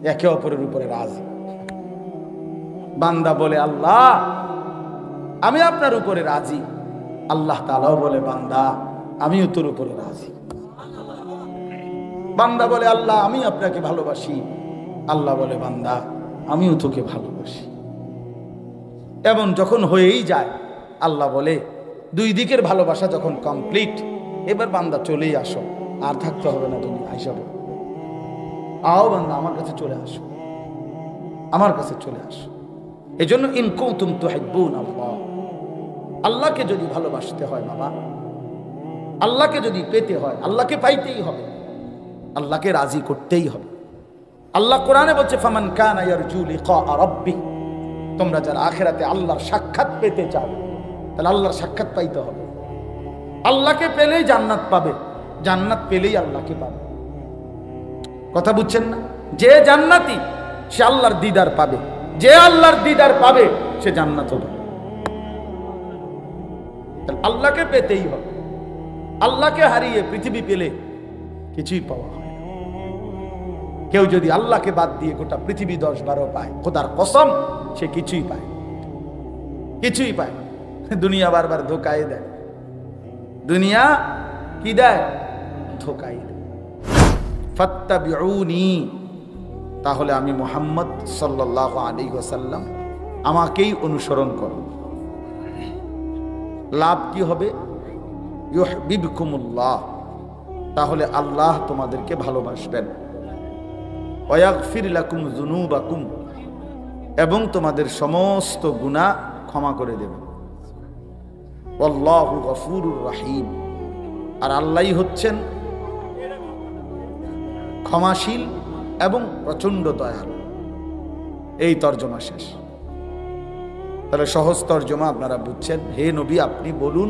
একে অপরের উপরে রাজি। বান্দা বলে আল্লাহ আমি আপনার উপরে রাজি, আল্লাহ তাআলাও বলে বান্দা আমিও তোর উপরে রাজি। বান্দা বলে আল্লাহ আমি আপনাকে ভালোবাসি, আল্লাহ বলে বান্দা আমিও তোকে ভালোবাসি। এমন যখন হয়েই যায়, আল্লাহ বলে দুই দিকের ভালোবাসা যখন কমপ্লিট, এবার বান্দা চলেই আসো, আর থাকতে হবে না, তুমি আইসা আও বান্দা আমার কাছে চলে আসো, আমার কাছে চলে আসো। এই জন্য ইন কুনতুম তুহিব্বুন আল্লাহ, আল্লাহকে যদি ভালোবাসতে হয় বাবা, আল্লাহকে যদি পেতে হয়, আল্লাহকে পাইতেই হবে, আল্লাহকে রাজি করতেই হবে। আল্লাহ কোরআনে বলছে ফামান কানা ইয়ারজু লিকা রাব্বি, তোমরা যারা আখিরাতে আল্লাহর সাক্ষাৎ পেতে চাও, তাহলে আল্লাহর সাক্ষাৎ পাইতে হবে। আল্লাহকে পেলেই জান্নাত পাবে, জান্নাত পেলেই আল্লাহকে পাবে। কথা বুঝছেন না? যে জান্নাতি সে আল্লাহর দিদার পাবে, যে আল্লাহর দিদার পাবে সে জান্নাত হবে। আল্লাহকে পেতেই হবে। আল্লাহকে হারিয়ে পৃথিবী পেলে কিছুই পাওয়া হয় না। কেউ যদি আল্লাহকে বাদ দিয়ে গোটা পৃথিবী 10-12 পায়, খোদার কসম সে কিছুই পায়, কিছুই পায়। দুনিয়া বারবার ধোকায় দেয়, দুনিয়া কি দেয়? ধোকায় দেয়। ফাত্তাবিউনি, তাহলে আমি মুহাম্মদ সাল্লাল্লাহু আলাইহি ওয়াসাল্লাম, আমাকেই অনুসরণ করো। লাভ কি হবে? ইউহিব্বুকুমুল্লাহ, তাহলে আল্লাহ তোমাদেরকে ভালোবাসবেন। ওয়াগফির লাকুম যুনুবাকুম, এবং তোমাদের সমস্ত গুনাহ ক্ষমা করে দেবেন। আল্লাহু গফুরুর রহিম, আর আল্লাহই হচ্ছেন ক্ষমাশীল এবং প্রচন্ড দয়ালু। এই তর্জমা শেষ। তাহলে সহজ তর্জমা আপনারা বুঝছেন। হে নবী, আপনি বলুন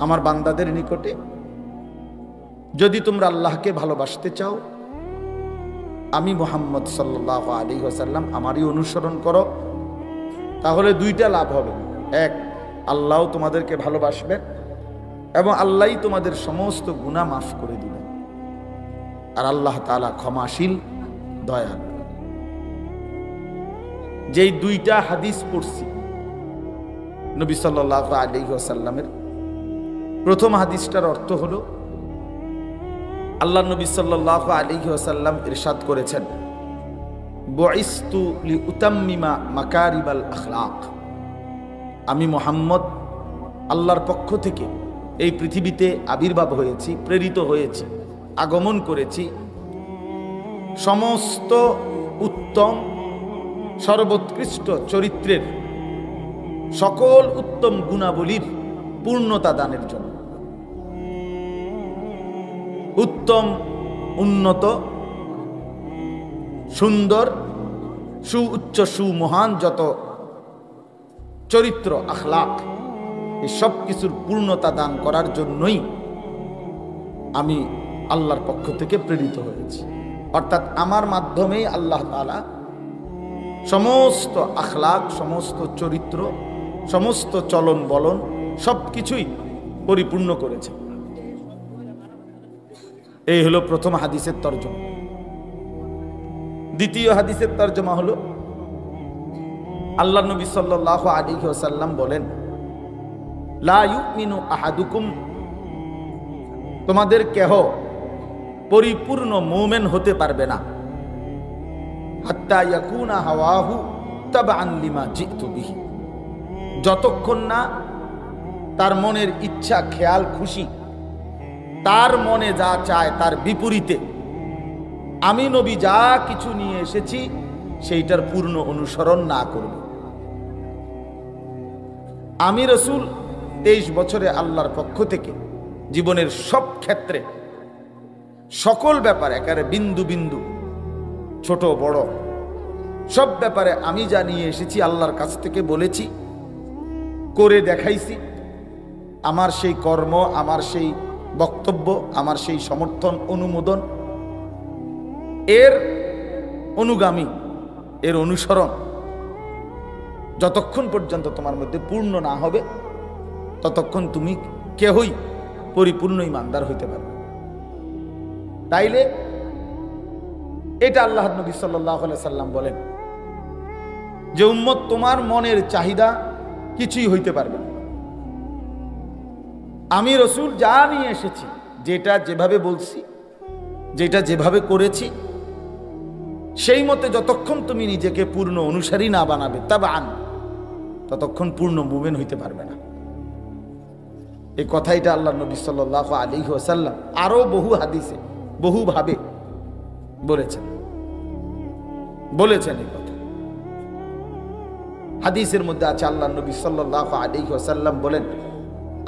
আমার বান্দাদের নিকটে, যদি তোমরা আল্লাহকে ভালোবাসতে চাও, আমি মুহাম্মদ সাল্লাল্লাহু আলাইহি ওয়াসাল্লাম আমারই অনুসরণ করো, তাহলে দুইটা লাভ হবে। এক, আল্লাহ তোমাদেরকে ভালোবাসবেন এবং আল্লাহই তোমাদের সমস্ত গুনাহ মাফ করে দিবেন। আর আল্লাহ তাআলা ক্ষমাশীল, দয়ালু। যেই দুইটা হাদিস পড়ছি নবী সাল্লাল্লাহু আলাইহি ওয়াসাল্লামের, প্রথম হাদিসটার অর্থ হলো আল্লাহ নবী সাল্লাল্লাহু আলাইহি ওয়াসাল্লাম ইরশাদ করেছেন, বুইসতু লিউতাম্মিমা মাকারিমাল আখলাক, আমি মুহাম্মদ আল্লাহর পক্ষ থেকে এই পৃথিবীতে আবির্ভাব হয়েছি, প্রেরিত হয়েছি, আগমন করেছি সমস্ত উত্তম সর্বোৎকৃষ্ট চরিত্রের সকল উত্তম গুণাবলীর পূর্ণতা দানের জন্য। উত্তম, উন্নত, সুন্দর, সুউচ্চ, সুমহান যত চরিত্র, আখলাক, এই সব কিছুর পূর্ণতা দান করার জন্যই আমি আল্লাহর পক্ষ থেকে প্রেরিত হয়েছি। অর্থাৎ আমার মাধ্যমেই আল্লাহ তাআলা সমস্ত আখলাক, সমস্ত চরিত্র, সমস্ত চলন বলন সব কিছুই পরিপূর্ণ করেছে। এই হলো প্রথম হাদিসের তর্জমা। দ্বিতীয় হাদিসের তর্জমা হলো আল্লাহ নবী সাল্লাল্লাহু আলাইহি ওয়াসাল্লাম বলেন, লা ইউমিনু আহাদুকুম, তোমাদের কেহ পরিপূর্ণ মুমিন হতে পারবে না, হাত্তা ইয়াকুনা হাওয়াহু তাবআন লিমা জিতু বিহি, যতক্ষণ না তার মনের ইচ্ছা, খেয়াল, খুশি, তার মনে যা চায় তার বিপরীতে আমি নবী যা কিছু নিয়ে এসেছি সেইটার পূর্ণ অনুসরণ না করবে। আমি রাসূল 23 বছরে আল্লাহর পক্ষ থেকে জীবনের সব ক্ষেত্রে, সকল ব্যাপারে, একেবারে বিন্দু বিন্দু, ছোট বড় সব ব্যাপারে আমি যা নিয়ে এসেছি আল্লাহর কাছ থেকে বলেছি, করে দেখাইছি। আমার সেই কর্ম, আমার সেই বক্তব্য, আমার সেই সমর্থন, অনুমোদন, এর অনুগামী, এর অনুসরণ যতক্ষণ পর্যন্ত তোমার মধ্যে পূর্ণ না হবে ততক্ষণ তুমি কেহই পরিপূর্ণ ঈমানদার হইতে পারবে। তাইলে এটা আল্লাহ নবী সাল্লাল্লাহু আলাইহি সাল্লাম বলেন যে উম্মত তোমার মনের চাহিদা কিছুই হইতে পারবে না। আমি রসুল যা নিয়ে এসেছি, যেটা যেভাবে বলছি, যেটা যেভাবে করেছি, সেই মতে যতক্ষণ তুমি নিজেকে পূর্ণ অনুসারী না বানাবে তাবান, ততক্ষণ পূর্ণ মুমিন হইতে পারবে না। এই কথাইটা আল্লাহ নবী সাল্লাল্লাহু আলাইহি ওয়াসাল্লাম আরো বহু হাদিসে বহুভাবে বলেছেন এই কথা। হাদিসের মধ্যে আছে আল্লাহ নবী সাল্লাল্লাহু আলাইহি ওয়াসাল্লাম বলেন,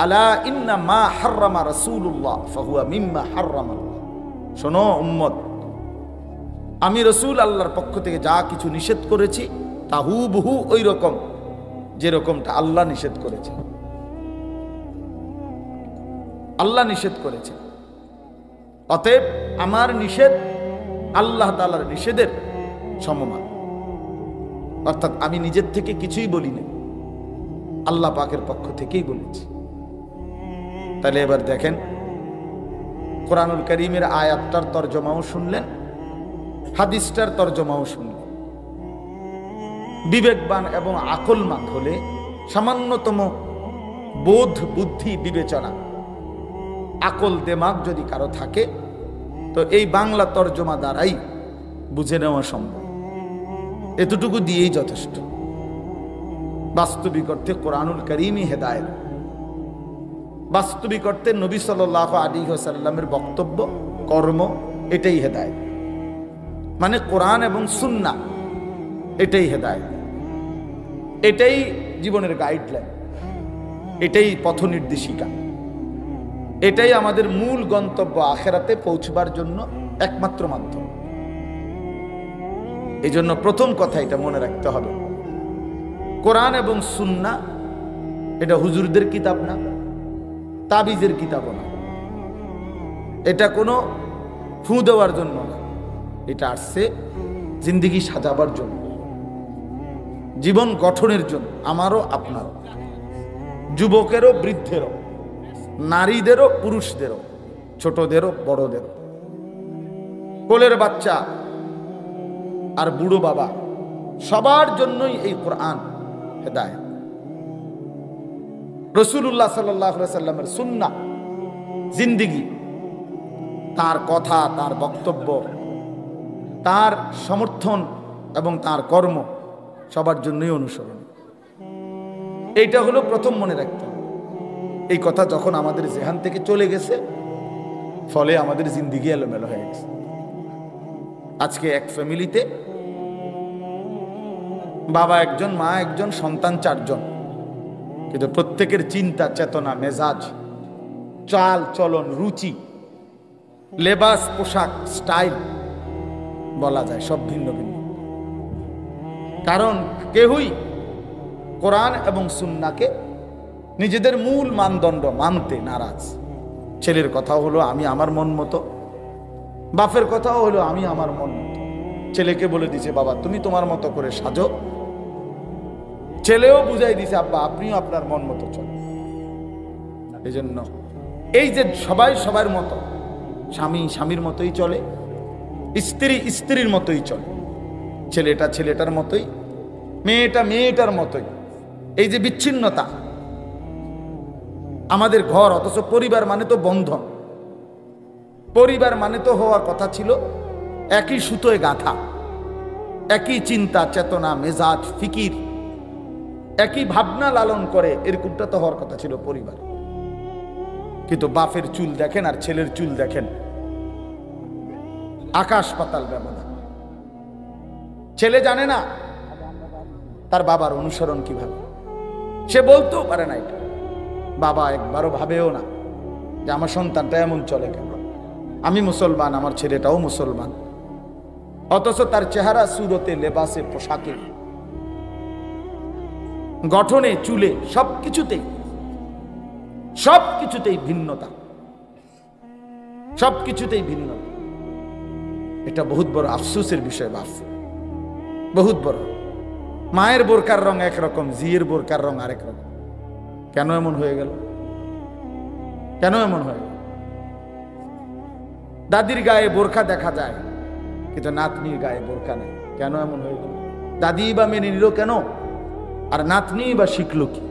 আলা ইন্না মা হাররামা রাসূলুল্লাহ ফাহুয়া মিম্মা হাররামা আল্লাহ। শোনো উম্মত, আমি রসুল আল্লাহর পক্ষ থেকে যা কিছু নিষেধ করেছি তা হুবহু ওই রকম যেরকমটা আল্লাহ নিষেধ করেছে। আল্লাহ নিষেধ করেছে, অতএব আমার নিষেধ আল্লাহ তাআলার নিষেধের সমমান। অর্থাৎ আমি নিজের থেকে কিছুই বলি না, আল্লাহ পাকের পক্ষ থেকেই বলেছি। তাহলে এবার দেখেন, কোরআনুল কারীমের আয়াতটার তর্জমাও শুনলেন, হাদিসটার তর্জমাও শুনলেন। বিবেকবান এবং আকলমান হলে, সামান্যতম বোধ বুদ্ধি বিবেচনা আকল দেমাগ যদি কারো থাকে, তো এই বাংলা তর্জমা দ্বারাই বুঝে নেওয়া সম্ভব। এতটুকু দিয়েই যথেষ্ট। বাস্তবিক অর্থে কোরআনুল কারীমই হেদায়েত, বাস্তবিক অর্থে নবী সাল্লাল্লাহু আলাইহি ওয়াসাল্লামের বক্তব্য কর্ম এটাই হেদায়েত। মানে কোরআন এবং সুন্নাহ এটাই হেদায়েত, এটাই জীবনের গাইডলাইন, এটাই পথ নির্দেশিকা, এটাই আমাদের মূল গন্তব্য আখিরাতে পৌঁছবার জন্য একমাত্র মাধ্যম। এই জন্য প্রথম কথা এটা মনে রাখতে হবে, কোরআন এবং সুন্নাহ এটা হুজুরদের কিতাব না, তাবিজের কিতাবও না, এটা কোনো ফু দেওয়ার জন্য না, এটা আসছে জিন্দেগি সাজাবার জন্য, জীবন গঠনের জন্য, আমারও আপনারও, যুবকেরও বৃদ্ধেরও, নারীদেরও পুরুষদেরও, ছোটদেরও বড়দেরও, কোলের বাচ্চা আর বুড়ো বাবা, সবার জন্যই এই কোরআন হেদায়েত। রাসূলুল্লাহ সাল্লাল্লাহু আলাইহি সাল্লামের সুন্নাহ জিন্দেগি, তার কথা, তার বক্তব্য, তার সমর্থন এবং তার কর্ম সবার জন্যই অনুসরণ। এইটা হলো প্রথম মনে রাখতে হবে। এই কথা যখন আমাদের জেহান থেকে চলে গেছে, ফলে আমাদের জিন্দেগি এলোমেলো হয়ে গেছে। আজকে এক ফ্যামিলিতে বাবা একজন, মা একজন, সন্তান 4 জন, কিন্তু প্রত্যেকের চিন্তা চেতনা, মেজাজ, চাল চলন, রুচি, লেবাস, পোশাক, স্টাইল বলা যায় সব ভিন্ন ভিন্ন। কারণ কেউই কোরআন এবং সুন্নাহকে নিজেদের মূল মানদণ্ড মানতে নারাজ। ছেলের কথা হলো আমি আমার মন মতো, বাপের কথাও হলো আমি আমার মন মতো। ছেলেকে বলে দিছে বাবা তুমি তোমার মতো করে সাজো, ছেলেও বুঝাই দিছে আব্বা আপনিও আপনার মন মতো চলো। এই জন্য এই যে সবাই সবার মতো, স্বামী স্বামীর মতোই চলে, স্ত্রী স্ত্রীর মতোই চলে, ছেলেটা ছেলেটার মতোই, মেয়েটা মেয়েটার মতোই। এই যে বিচ্ছিন্নতা আমাদের ঘর, অথচ পরিবার মানে তো বন্ধন, পরিবার মানে তো হওয়ার কথা ছিল একই সুতোয় গাঁথা, একই চিন্তা চেতনা, মেজাজ, ফিকির, একই ভাবনা লালন করে, এরকমটা তো হওয়ার কথা ছিল পরিবার। কিন্তু বাপের চুল দেখেন আর ছেলের চুল দেখেন, আকাশ পাতাল ব্যবধান। ছেলে জানে না তার বাবার অনুসরণ কিভাবে, সে বলতেও পারে না এটা, বাবা একবারও ভাবেও না যে আমার সন্তানটা এমন চলে কেন, আমি মুসলমান আমার ছেলেটাও মুসলমান, অথচ তার চেহারা, সুরতে, লেবাসে, পোশাকে, গঠনে, চুলে, সবকিছুতেই ভিন্নতা, সবকিছুতেই ভিন্নতা। এটা বহুত বড় আফসোসের বিষয় বাপ, বহুত বড়। মায়ের বোরকার রং একরকম, জিয়ের বোরকার রং আরেক রকম। কেন এমন হয়ে গেল? কেন এমন হয়ে গেল? দাদির গায়ে বোরকা দেখা যায় কিন্তু নাতনির গায়ে বোরকা নেই। কেন এমন হয়ে গেল? দাদি বা মেনে নিল কেন, আর নাতনি বা শিখল কি?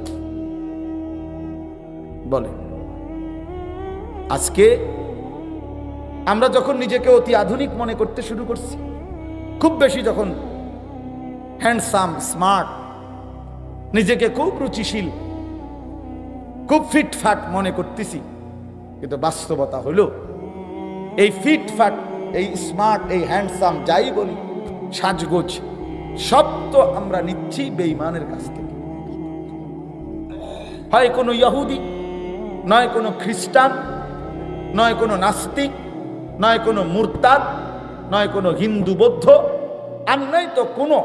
বলে আজকে আমরা যখন নিজেকে অতি আধুনিক মনে করতে শুরু করছি, খুব বেশি যখন হ্যান্ডসাম, স্মার্ট, নিজেকে খুব রুচিশীল, খুব ফিটফাট মনে করতেছি, কিন্তু বাস্তবতা হলো এই ফিটফাট, এই স্মার্ট, এই হ্যান্ডসাম যাই বলি, সাজগোজ, সব তো আমরা নিচ্ছি বেঈমানের কাছ থেকে। হয় কোনো ইহুদি, নয় কোনো খ্রিস্টান, নয় কোনো নাস্তিক, নয় কোনো মুরতাদ, নয় কোনো হিন্দু বৌদ্ধ, আর নয় তো কোনো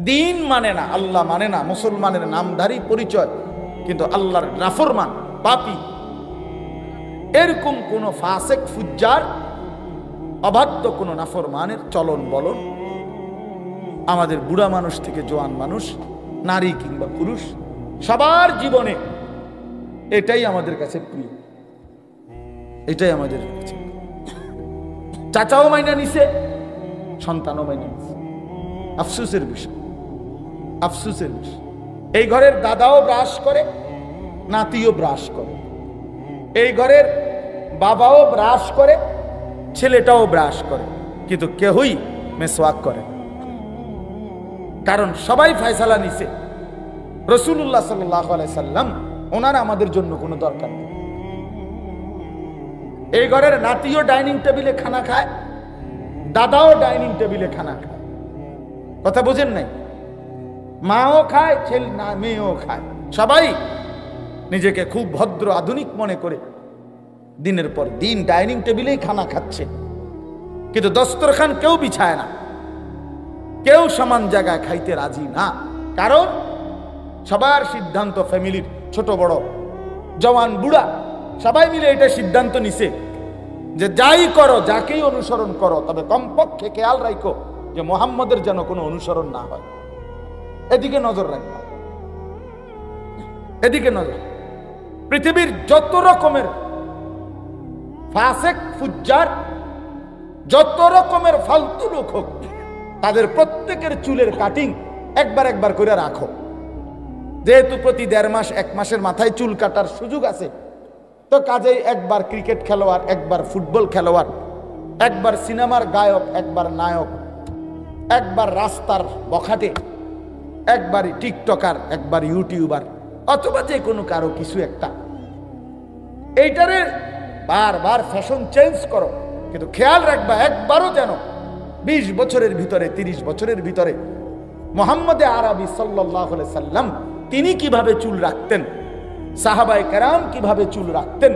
দিন মানে না, আল্লাহ মানে না, মুসলমানের নামধারী পরিচয় কিন্তু আল্লাহর নাফরমান পাপী, এরকম কোন ফাসেক ফুজ্জার অবাধ্য কোন নাফরমানের চলন বলন আমাদের বুড়া মানুষ থেকে জোয়ান মানুষ, নারী কিংবা পুরুষ, সবার জীবনে এটাই আমাদের কাছে প্রিয়, এটাই আমাদের কাছে। চাচাও মাইনা নিছে, সন্তানও মাইনা নিছে। আফসোসের বিষয়, আফসোসের বিষয়। এই ঘরের দাদাও ব্রাশ করে, নাতিও ব্রাশ করে, এই ঘরের বাবাও ব্রাশ করে, ছেলেটাও ব্রাশ করে, কিন্তু কেউই মেসওয়াক করে। কারণ সবাই ফয়সালা নিছে, রাসূলুল্লাহ সাল্লাল্লাহু আলাইহি সাল্লাম, ওনার আমাদের জন্য কোনো দরকার নেই। এই ঘরের নাতিও ডাইনিং টেবিলে খানা খায়, দাদাও ডাইনিং টেবিলে খানা খায়। কথা বুঝেন নাই? মাও খায়, ছেলে না মেয়েও খায়, সবাই নিজেকে খুব ভদ্র আধুনিক মনে করে দিনের পর দিন ডাইনিং টেবিলেই খানা খাচ্ছে, কিন্তু দস্তরখান কেউ বিছায় না, কেউ সমান জায়গায় খাইতে রাজি না। কারণ সবার সিদ্ধান্ত, ফ্যামিলির ছোট বড়, জওয়ান বুড়া সবাই মিলে এটা সিদ্ধান্ত নিছে যে যাই করো, যাকেই অনুসরণ করো, তবে কমপক্ষে খেয়াল রাখো যে মুহাম্মদের যেন কোনো অনুসরণ না হয়। এদিকে নজর রাখবা, এদিকে নজর। পৃথিবীর যত রকমের ফাসেক ফুজ্জার, যত রকমের ফালতু লোক হোক, তাদের প্রত্যেকের চুলের কাটিং একবার একবার করে রাখো। যেহেতু প্রতি 1.5 মাস 1 মাসের মাথায় চুল কাটার সুযোগ আছে, তো কাজেই একবার ক্রিকেট খেলোয়াড়, একবার ফুটবল খেলোয়াড়, একবার সিনেমার গায়ক, একবার নায়ক, একবার রাস্তার বখাটে, একবার টিকটকার, একবার ইউটিউবার, অথবা যে কোনো কারো কিছু একটা। এইটারে বারবার ফ্যাশন চেঞ্জ করো, কিন্তু খেয়াল রাখবা একবারও যেন 20 বছরের ভিতরে, 30 বছরের ভিতরে মুহাম্মদে আরবি সাল্লাল্লাহু আলাইহি সাল্লাম তিনি কিভাবে চুল রাখতেন, সাহাবায়ে কেরাম কিভাবে চুল রাখতেন,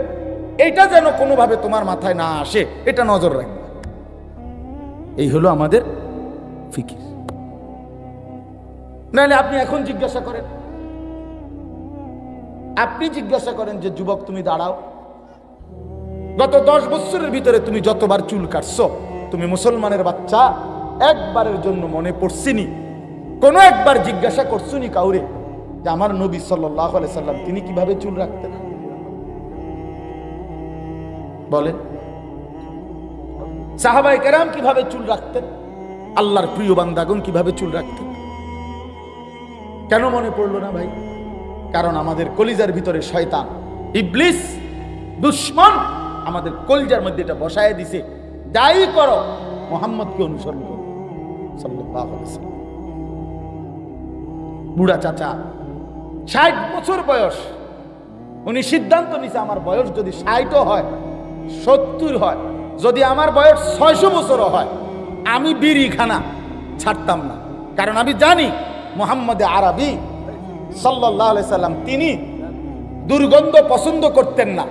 এটা যেন কোনোভাবে তোমার মাথায় না আসে, এটা নজর রাখবা। এই হলো আমাদের ফিকির। নাহলে আপনি এখন জিজ্ঞাসা করেন, আপনি জিজ্ঞাসা করেন যে যুবক তুমি দাঁড়াও, গত 10 বছরের ভিতরে তুমি যতবার চুল কাটছো, তুমি মুসলমানের বাচ্চা, একবারের জন্য মনে পড়ছিনি, কোনো একবার জিজ্ঞাসা করছুনি কাউরে যে আমার নবী সাল্লাল্লাহু আলাইহি সাল্লাম তিনি কিভাবে চুল রাখতেন? বলেন, সাহাবায়ে কেরাম কিভাবে চুল রাখতেন, আল্লাহর প্রিয় বান্দাগণ কিভাবে চুল রাখতেন? কেন মনে পড়লো না ভাই? কারণ আমাদের কলিজার ভিতরে শয়তান, ইবলিস, দুশমন আমাদের কলিজার মধ্যে এটা বসায় দিছে, যাই করো মুহাম্মদকে অনুসরণ করো সাল্লাল্লাহু আলাইহি সাল্লাম। বুড়া চাচা 60 বছর বয়স, উনি সিদ্ধান্ত নিছে আমার বয়স যদি 60 হয়, 70 হয়, যদি আমার বয়স 600 বছরও হয়, আমি বিড়ি খানা ছাড়তাম না। কারণ আমি জানি মুহাম্মদে আরবি সাল্লাল্লাহু আলাইহি সাল্লাম তিনি দুর্গন্ধ পছন্দ করতেন না।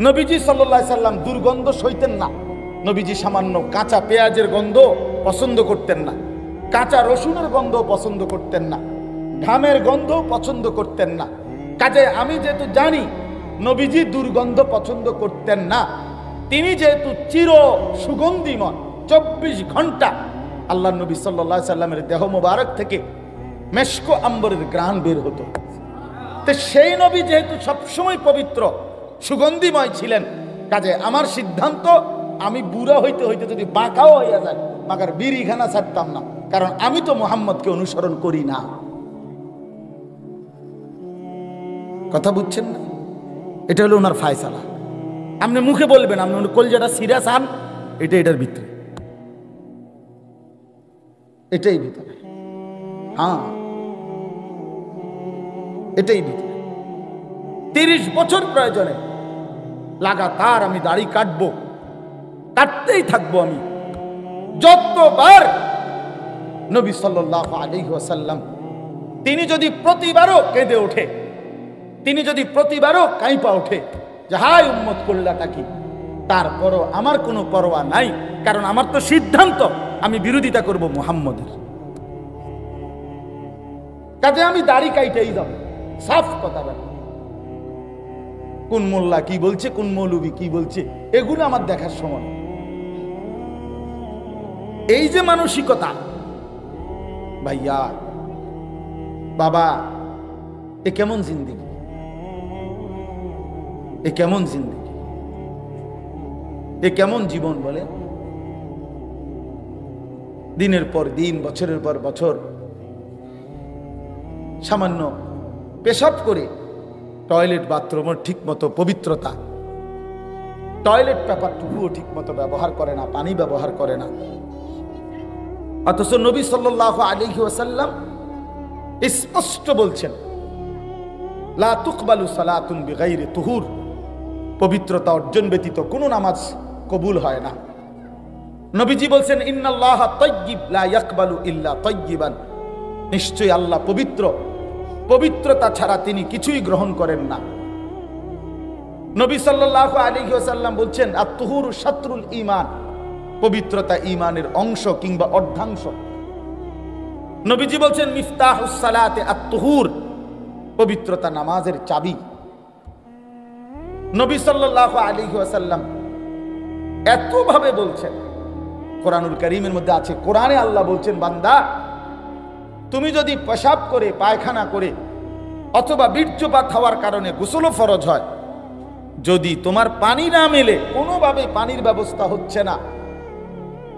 নবীজি সাল্লাল্লাহু আলাইহি সাল্লাম দুর্গন্ধ সইতেন না। নবীজি সামান্য কাঁচা পেঁয়াজের গন্ধ পছন্দ করতেন না, কাঁচা রসুনের গন্ধ পছন্দ করতেন না, ঘামের গন্ধ পছন্দ করতেন না। কাজে আমি যেহেতু জানি নবীজি দুর্গন্ধ পছন্দ করতেন না, তিনি যেহেতু চির সুগন্ধিময়, 24 ঘন্টা আল্লাহ নবী সাল্লাল্লাহু আলাইহি সাল্লামের দেহ মোবারক থেকে মেশক আম্বরের ঘ্রাণ বের হতো। তো সেই নবী যেহেতু সবসময় পবিত্র সুগন্ধিময় ছিলেন, কাজে আমার সিদ্ধান্ত আমি বুড়া হইতে হইতে যদি বাঁকাও হইয়া যায়, মাগার বিড়িখানা ছাড়তাম না, কারণ আমি তো মুহাম্মদকে অনুসরণ করি না। কথা বুঝছেন না? এটা হলো ওনার ফায়সালা। আপনি মুখে বলবেন, আপনি কলজাটা সিরিয়াস আন, এটার ভিতরে, এটাই ভিতরে, হ্যাঁ এটাই ভিতরে। 30 বছর প্রয়োজনে লাগাতার আমি দাড়ি কাটবো, কাটতেই থাকবো আমি। যতবার নবী সাল্লাল্লাহু আলাইহি ওয়াসাল্লাম তিনি যদি প্রতিবারও কেঁদে ওঠে, তিনি যদি প্রতিবারও কাঁপা ওঠে যে হায় উম্মত করলাটা কি, তারপরও আমার কোনো পরোয়া নাই, কারণ আমার তো সিদ্ধান্ত আমি বিরোধিতা করব মুহাম্মদের। কাজে আমি দাড়ি কাইটেই যাব, সাফ কথা বলে। কোন মোল্লা কি বলছে, কোন মৌলবী কি বলছে, এগুলো আমার দেখার সময়। এই যে মানসিকতা, ভাইয়া বাবা, এ কেমন জিন্দেগি, এ কেমন জিন্দেগি, এ কেমন জীবন বলে? দিনের পর দিন, বছরের পর বছর সামান্য পেশাব করে টয়লেট বাথরুমের ঠিক মতো পবিত্রতা, টয়লেট পেপারটুকুও ঠিক মতো ব্যবহার করে না, পানি ব্যবহার করে না। অথচ নবী সাল্লাল্লাহু আলাইহি ওয়াসাল্লাম স্পষ্ট বলছেন, লা তুকবালু সালাতুন বিগাইরি তুহুর, পবিত্রতা অর্জন ব্যতীত কোনো নামাজ কবুল হয় না। নবীজি বলছেন, ইন্নাল্লাহা তাইয়্যিব লা ইয়াকবালু ইল্লা তাইয়্যিবান, নিশ্চয়ই আল্লাহ পবিত্র, পবিত্রতা ছাড়া তিনি কিছুই গ্রহণ করেন না। নবী সাল্লাল্লাহু আলাইহি ওয়াসাল্লাম বলছেন, আত-তুহুরু শাতরুল ঈমান, পবিত্রতা ঈমানের অংশ কিংবা অর্ধাংশ। নবীজি বলছেন, মিফতাহুস সালাতে আত-তুহুর, পবিত্রতা নামাজের চাবি। নবী সাল্লাল্লাহু আলাইহি ওয়াসাল্লাম এতভাবে বলছেন, কোরআনুল কারীমের মধ্যে আছে, কোরআনে আল্লাহ বলছেন, বান্দা তুমি যদি পেশাব করে, পায়খানা করে অথবা বীর্যপাত হওয়ার কারণে গোসলও ফরজ হয়, যদি তোমার পানি না মেলে, কোনোভাবে পানির ব্যবস্থা হচ্ছে না,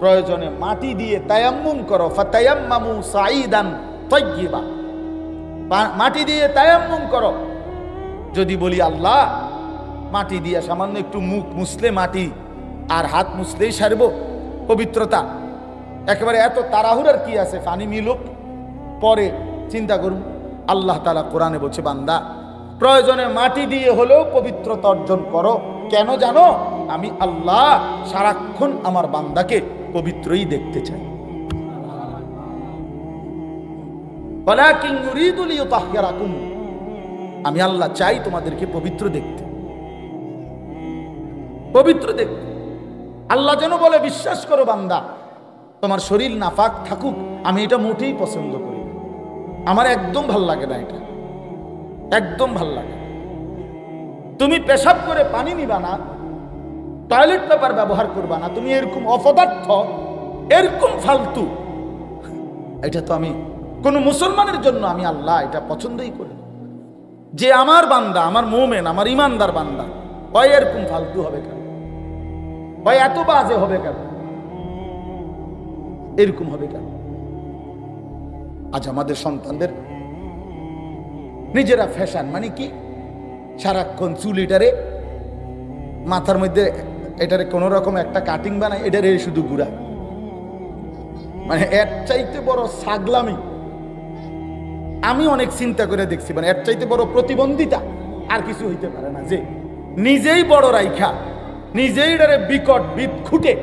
প্রয়োজনে মাটি দিয়ে তায়াম্মুম করো, ফাতায়াম্মামু সাঈদান তাইয়্যিবা, মাটি দিয়ে তায়াম্মুম করো। যদি বলি আল্লাহ মাটি দিয়ে সামান্য একটু মুখ মুছলে মাটি আর হাত মুছলেই সারব পবিত্রতা, একেবারে এত তাড়াহুড়ার কি আছে, পানি মিলুক পরে চিন্তা করুন। আল্লাহ তাআলা কোরআনে বলছে, বান্দা প্রয়োজনে মাটি দিয়ে হলেও পবিত্রতা অর্জন করো। কেন জানো? আমি আল্লাহ সারাক্ষণ আমার বান্দাকে পবিত্রই দেখতে চাই। ওয়ালাকিন ইউরিদু লিইউতাহহিরাকুম, আমি আল্লাহ চাই তোমাদেরকে পবিত্র দেখতে, পবিত্র দেখতে। আল্লাহ যেন বলে, বিশ্বাস করো বান্দা, তোমার শরীর নাপাক থাকুক, আমি এটা মোটেই পছন্দ করি না, আমার একদম ভাল লাগে না, এটা একদম ভাল লাগে। তুমি পেশাব করে পানি নিবা না, টয়লেট পেপার ব্যবহার করবা না, তুমি এরকম অপদার্থ, এরকম ফালতু, এটা তো আমি কোন মুসলমানের জন্য আমি আল্লাহ এটা পছন্দই করি। যে আমার বান্দা, আমার মুমিন, আমার ইমানদার বান্দা, ওই এরকম ফালতু হবে কেন, ওই এত বাজে হবে কেন, এরকম হবে কেন? আজ আমাদের সন্তানদের নিজেরা ফ্যাশন মানে কি, সারাক্ষণ চুল এটারে মাথার মধ্যে এটারে কোন রকম একটা কাটিং বানায়, এটারে শুধু ঘুরা, মানে এর চাইতে বড় ছাগলামি আমি অনেক চিন্তা করে দেখছি, মানে এর চাইতে বড় প্রতিবন্ধিতা আর কিছু হইতে পারে না। যে নিজেই বড় রাইখা, নিজেই এটারে বিকট বিদ খুঁটে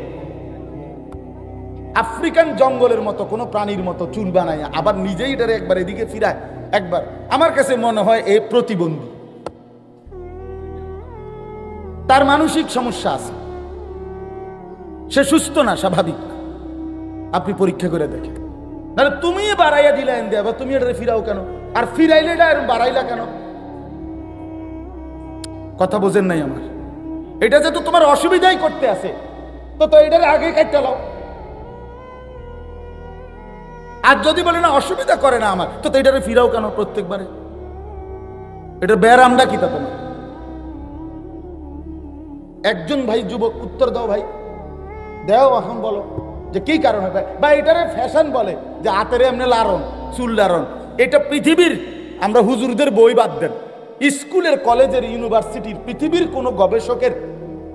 আফ্রিকান জঙ্গলের মতো কোন প্রাণীর মতো চুল বানায়, আবার নিজেই এটারে একবার এদিকে ফিরায়, একবার, আমার কাছে মনে হয় এ প্রতিবন্ধী, তার মানসিক সমস্যা আছে, সে সুস্থ না, স্বাভাবিক না। আপনি পরীক্ষা করে দেখেন। তাহলে তুমি বাড়াইয়া দিলা এনে, আবার তুমি এটা ফিরাও কেন, আর ফিরাইলে এটা বাড়াইলা কেন? কথা বোঝেন নাই আমার? এটা যে তো তোমার অসুবিধাই করতে আছে, তো এটার আগে কাটতে লাও। আর যদি বলে না অসুবিধা করে না আমার, তো এটারে ফিরাও কেন প্রত্যেকবারে? এটার ব্যারামটা কি তা তোমার? একজন ভাই যুবক উত্তর দাও ভাই, দেও এখন বলো যে কি কারণ হবে, বা এটারে ফ্যাশন বলে যে হাতের এমনি লারণ চুল লারণ। এটা পৃথিবীর, আমরা হুজুরদের বই বাদ দেন, স্কুলের কলেজের ইউনিভার্সিটির পৃথিবীর কোনো গবেষকের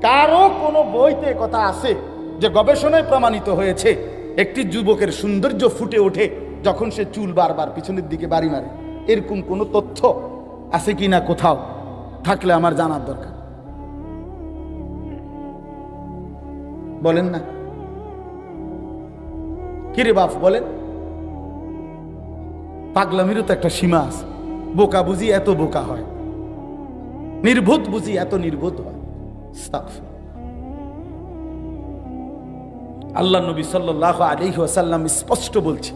কারো কোনো বইতে কথা আছে যে গবেষণায় প্রমাণিত হয়েছে একটি যুবকের সৌন্দর্য ফুটে ওঠে যখন সে চুল বারবার পিছনের দিকে বাড়ি মারে? এরকম কোনো তথ্য আছে কি না কোথাও? থাকলে আমার জানার দরকার। বলেন না, কিরে বাপ বলেন। পাগলামিরও তো একটা সীমা আছে। বোকা বুঝি এত বোকা হয়, নির্বোধ বুঝি এত নির্বোধ হয়। আল্লাহ নবী সাল্লাল্লাহু আলাইহি ওয়াসাল্লাম স্পষ্ট বলছে,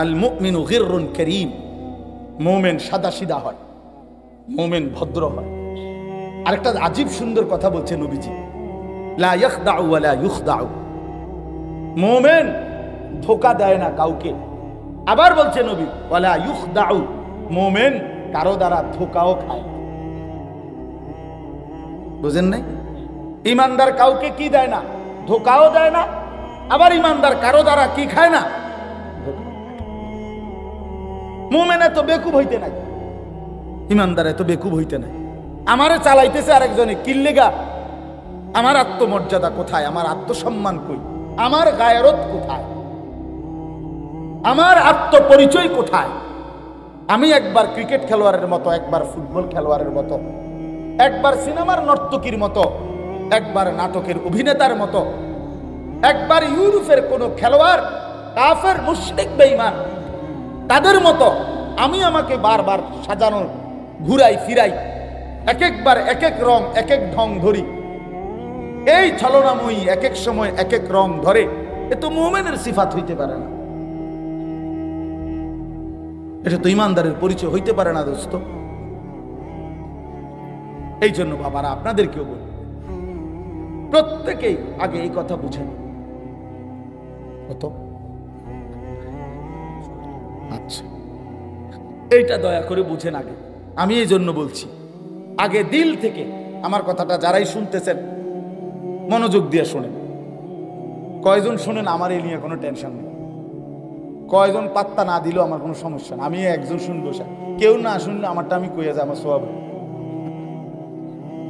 আল মুমিনু গিররুন কারীম, মুমিন সাদাসিধা হয়, মুমিন ভদ্র হয়। আরেকটা আজীব সুন্দর কথা বলছে নবীজি, লা ইয়াখদাউ ওয়া লা ইউখদাউ, মুমিন ধোঁকা দেয় না কাউকে। আবার বলছে নবী, ওয়া লা ইউখদাউ, মুমিন কারো দ্বারা ধোঁকাও খায়। বুঝেন নাই? ইমানদার কাউকে কি দেয় না? ধোঁকাও দেয় না। আবার ইমানদার কারো দ্বারা কি খায় না? মুমিন এত বেকুব হইতে নাই, ইমানদার এত বেকুব হইতে নাই। আমারে চালাইতেছে আরেকজনে কিল্লেগা, আমার আত্মমর্যাদা কোথায়? আমার আত্মসম্মান কই? আমার গায়রত কোথায়? আমার আত্মপরিচয় কোথায়? আমি একবার ক্রিকেট খেলোয়াড়ের মতো, একবার ফুটবল খেলোয়াড়ের মতো, একবার সিনেমার নর্তকীর মতো, একবার নাটকের অভিনেতার মতো, একবার ইউরোপের কোন খেলোয়াড়, কাফের মুশরিক বেঈমান তাদের মতো আমি আমাকে বারবার সাজানো, ঘুরাই ফিরাই, এক একবার এক এক রং এক এক ঢং ধরি। এই ছলনাময়ী এক এক সময় এক এক রং ধরে, এ তো মুমিনের সিফাত হইতে পারে না, এটা তো ইমানদারের পরিচয় হইতে পারে না দোস্ত। এই জন্য বাবারা আপনাদেরকেও বলি, প্রত্যেকেই আগে এই কথা বুঝেন। কত আচ্ছা, এইটা দয়া করে বুঝেন আগে। আমি এই জন্য বলছি, আগে দিল থেকে আমার কথাটা যারাই শুনতেছেন মনোযোগ দিয়ে শোনেন। কয়জন শুনেন আমার এই নিয়ে কোনো টেনশন নেই, কয়জন পাত্তা না দিলেও আমার কোনো সমস্যা না। আমি একজন শুনবো, কেউ না শুনলে আমারটা আমি কইয়া যাই, আমার সব